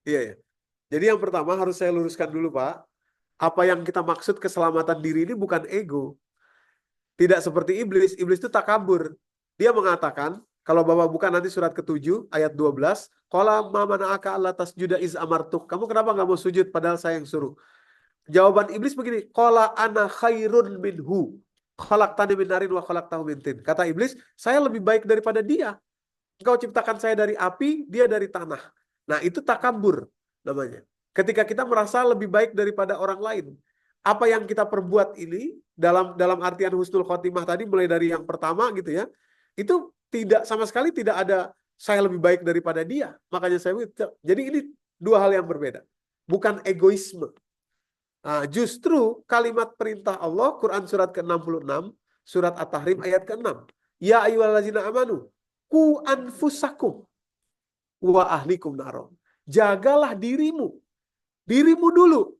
Iya, ya. Jadi yang pertama harus saya luruskan dulu, Pak. Apa yang kita maksud keselamatan diri ini bukan ego. Tidak seperti iblis. Iblis itu takabur. Dia mengatakan, kalau Bapak buka nanti surat ke-7 ayat 12, qala ma mana'aka alla tasjuda iz amartuk. Kamu kenapa nggak mau sujud padahal saya yang suruh? Jawaban iblis begini, qala ana khairun minhu. Khalaqtani min narin wa khalaqtahu min tin. Kata iblis, saya lebih baik daripada dia. Engkau ciptakan saya dari api, dia dari tanah. Nah, itu takabur namanya. Ketika kita merasa lebih baik daripada orang lain. Apa yang kita perbuat ini dalam artian husnul khotimah tadi mulai dari yang pertama gitu ya. Itu tidak sama sekali tidak ada saya lebih baik daripada dia. Makanya jadi ini dua hal yang berbeda. Bukan egoisme. Nah, justru kalimat perintah Allah Quran surat ke-66 surat At-Tahrim ayat ke-6. Ya ayyuhallazina amanu ku anfusakum wa ahlikum naro. Jagalah dirimu dulu,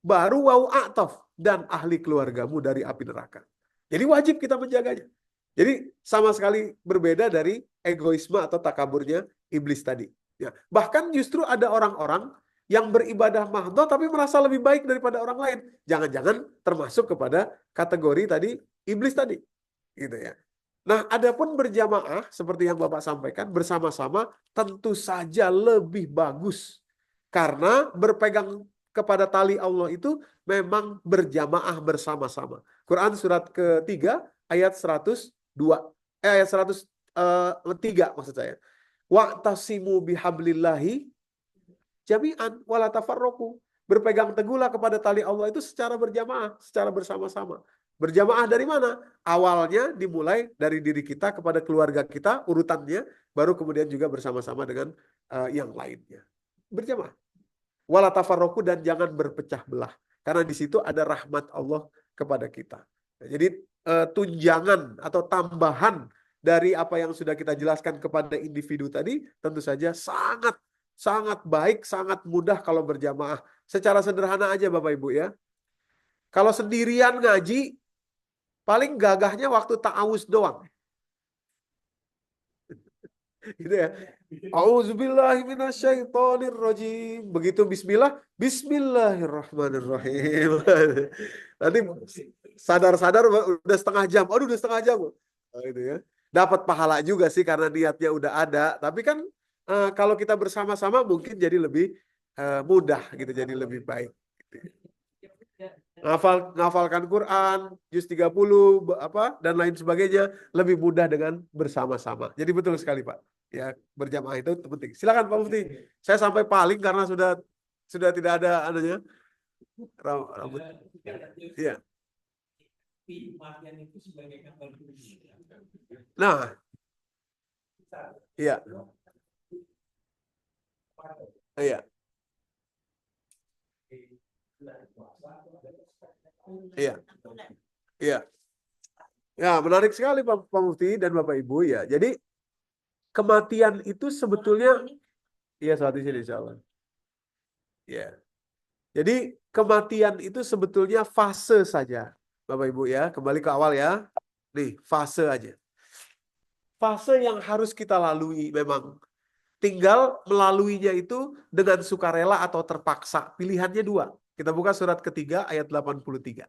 baru wau a'taf dan ahli keluargamu dari api neraka. Jadi wajib kita menjaganya. Jadi sama sekali berbeda dari egoisme atau takaburnya iblis tadi. Ya. Bahkan justru ada orang-orang yang beribadah mahdoh tapi merasa lebih baik daripada orang lain. Jangan-jangan termasuk kepada kategori tadi iblis tadi. Gitu ya. Nah, adapun berjamaah seperti yang Bapak sampaikan bersama-sama tentu saja lebih bagus. Karena berpegang kepada tali Allah itu memang berjamaah bersama-sama. Quran surat ketiga ayat 102 ayat 103 maksud saya. Wa'tasimu bihablillahi jami'an wala tafarraqu. Berpegang teguhlah kepada tali Allah itu secara berjamaah, secara bersama-sama. Berjamaah dari mana? Awalnya dimulai dari diri kita kepada keluarga kita, urutannya, baru kemudian juga bersama-sama dengan yang lainnya. Berjamaah. Wala tafarraqu dan jangan berpecah belah. Karena di situ ada rahmat Allah kepada kita. Jadi tunjangan atau tambahan dari apa yang sudah kita jelaskan kepada individu tadi tentu saja sangat baik, sangat mudah kalau berjamaah. Secara sederhana aja Bapak Ibu ya. Kalau sendirian ngaji paling gagahnya waktu ta'awuz doang. Gitu ya. Auzubillahiminasyaitonirrajim. Begitu bismillah, bismillahirrahmanirrahim. Nanti sadar-sadar udah setengah jam. Aduh, udah setengah jam. Nah, gitu ya. Dapat pahala juga sih karena niatnya udah ada. Tapi kan kalau kita bersama-sama mungkin jadi lebih mudah gitu, jadi lebih baik. Ngafalkan Quran, juz 30 dan lain sebagainya lebih mudah dengan bersama-sama. Jadi betul sekali Pak. Ya, berjamaah itu penting. Silakan Pak Mufti. Saya sampai paling karena sudah tidak ada anunya. Rambut. Iya. Nah. Iya. Iya. Iya. Iya. Ya, menarik sekali Pak Mufti dan Bapak Ibu ya. Jadi kematian itu sebetulnya saat di sini insyaallah. Ya. Jadi kematian itu sebetulnya fase saja. Bapak Ibu ya, kembali ke awal ya. Nih, fase aja. Fase yang harus kita lalui memang. Tinggal melaluinya itu dengan sukarela atau terpaksa. Pilihannya dua. Kita buka surat ketiga ayat 83.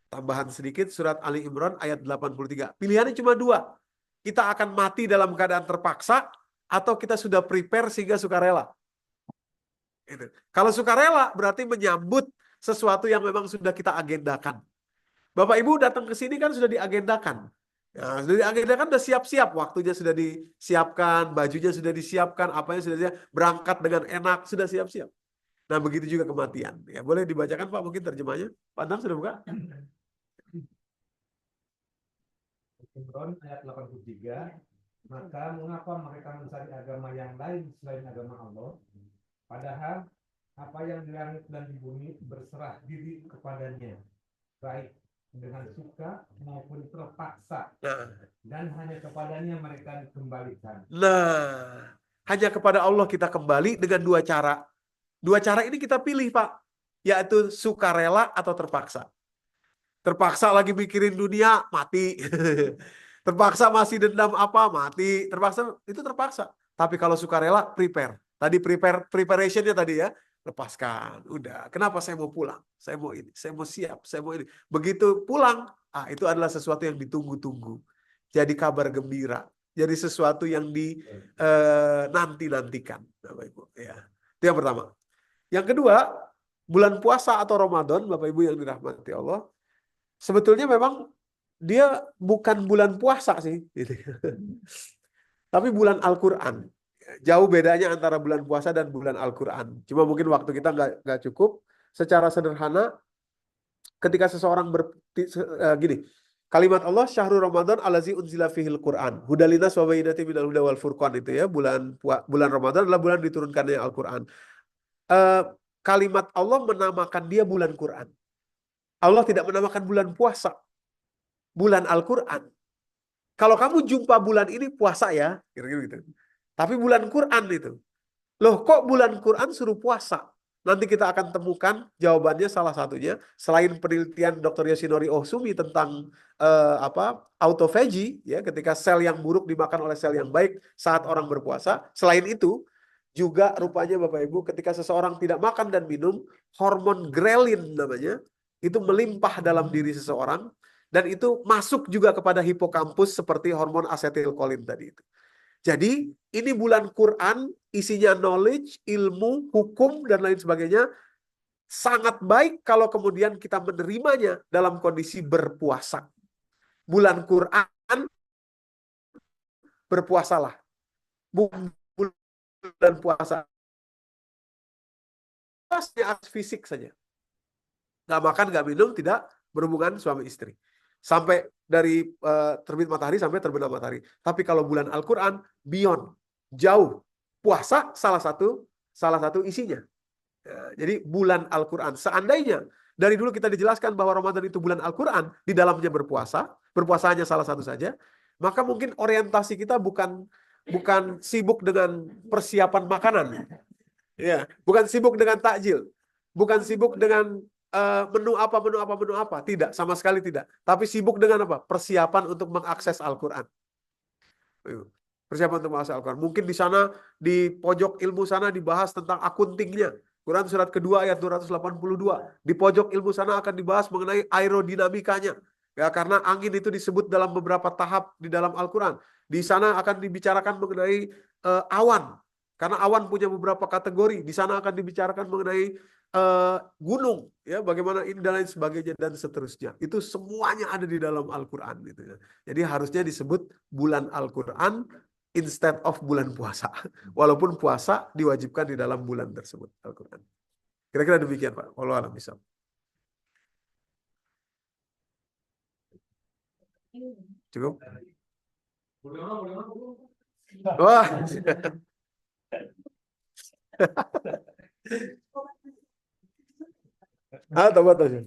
Tambahan sedikit surat Ali Imran ayat 83. Pilihannya cuma dua. Kita akan mati dalam keadaan terpaksa atau kita sudah prepare sehingga sukarela. Itu. Kalau sukarela berarti menyambut sesuatu yang memang sudah kita agendakan. Bapak Ibu datang ke sini kan sudah diagendakan. Ya, sudah diagendakan, sudah siap-siap. Waktunya sudah disiapkan, bajunya sudah disiapkan, apanya sudah disiapkan, berangkat dengan enak, sudah siap-siap. Nah begitu juga kematian. Ya, boleh dibacakan Pak mungkin terjemahnya. Pak Anam sudah buka? Imran ayat 83, maka mengapa mereka mencari agama yang lain selain agama Allah? Padahal apa yang di langit dan di bumi berserah diri kepadanya, baik dengan suka maupun terpaksa, dan hanya kepadanya mereka dikembalikan. Nah, hanya kepada Allah kita kembali dengan dua cara. Dua cara ini kita pilih, Pak, yaitu sukarela atau terpaksa. Terpaksa lagi mikirin dunia, mati. Terpaksa masih dendam apa, mati. Terpaksa, itu terpaksa. Tapi kalau sukarela, prepare. Tadi preparationnya tadi ya, lepaskan. Udah, kenapa saya mau pulang? Saya mau ini, saya mau siap, saya mau ini. Begitu pulang, itu adalah sesuatu yang ditunggu-tunggu. Jadi kabar gembira. Jadi sesuatu yang dinanti-nantikan. Bapak Ibu. Ya. Itu yang pertama. Yang kedua, bulan puasa atau Ramadan, Bapak Ibu yang dirahmati Allah, sebetulnya memang dia bukan bulan puasa sih, tapi bulan Al-Quran. Jauh bedanya antara bulan puasa dan bulan Al-Quran. Cuma mungkin waktu kita nggak cukup. Secara sederhana, ketika seseorang gini, kalimat Allah syahrul Ramadan allazi unzila fihil Quran hudalinas wa bayyinatin minal huda wal furqan, itu ya, bulan Ramadan adalah bulan diturunkannya Al-Quran. Kalimat Allah menamakan dia bulan Quran. Allah tidak menamakan bulan puasa, bulan Al-Quran. Kalau kamu jumpa bulan ini puasa ya, kira-kira gitu. Tapi bulan Quran itu. Loh, kok bulan Quran suruh puasa? Nanti kita akan temukan jawabannya, salah satunya selain penelitian Dr. Yoshinori Ohsumi tentang autophagy, ya, ketika sel yang buruk dimakan oleh sel yang baik saat orang berpuasa. Selain itu juga rupanya Bapak Ibu, ketika seseorang tidak makan dan minum, hormon grelin namanya itu melimpah dalam diri seseorang, dan itu masuk juga kepada hipokampus seperti hormon asetilkolin tadi itu. Jadi ini bulan Quran, isinya knowledge, ilmu, hukum, dan lain sebagainya. Sangat baik kalau kemudian kita menerimanya dalam kondisi berpuasa. Bulan Quran, berpuasalah. Bukan bulan puasa. Puasanya fisik saja. Nggak makan, nggak minum, tidak berhubungan suami istri. Sampai dari terbit matahari sampai terbenam matahari. Tapi kalau bulan Al-Quran, beyond, jauh. Puasa salah satu isinya. Jadi bulan Al-Quran. Seandainya dari dulu kita dijelaskan bahwa Ramadan itu bulan Al-Quran, di dalamnya berpuasa, berpuasa hanya salah satu saja, maka mungkin orientasi kita bukan sibuk dengan persiapan makanan. Ya, bukan sibuk dengan takjil. Bukan sibuk dengan menu apa. Tidak, sama sekali tidak. Tapi sibuk dengan apa? Persiapan untuk mengakses Al-Quran. Persiapan untuk mengakses Al-Quran. Mungkin di sana, di pojok ilmu sana dibahas tentang akuntingnya. Quran surat kedua ayat 282. Di pojok ilmu sana akan dibahas mengenai aerodinamikanya. Ya, karena angin itu disebut dalam beberapa tahap di dalam Al-Quran. Di sana akan dibicarakan mengenai awan. Karena awan punya beberapa kategori. Di sana akan dibicarakan mengenai gunung, ya, bagaimana ini dan lain sebagainya dan seterusnya. Itu semuanya ada di dalam Al-Quran gitu ya. Jadi harusnya disebut bulan Al-Quran instead of bulan puasa. Walaupun puasa diwajibkan di dalam bulan tersebut Al-Quran. Kira-kira demikian, Pak. Wallahu a'lam bishawab. Cukup? Wah. Tobat aja.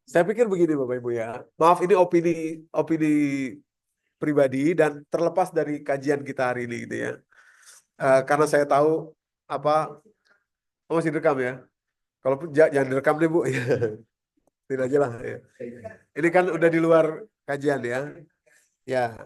Saya pikir begini Bapak Ibu ya. Maaf, ini opini pribadi dan terlepas dari kajian kita hari ini gitu ya. Karena saya tahu masih direkam ya. Kalau jangan direkam deh Bu. Tidak aja lah ya. Ini kan udah di luar kajian ya. Ya,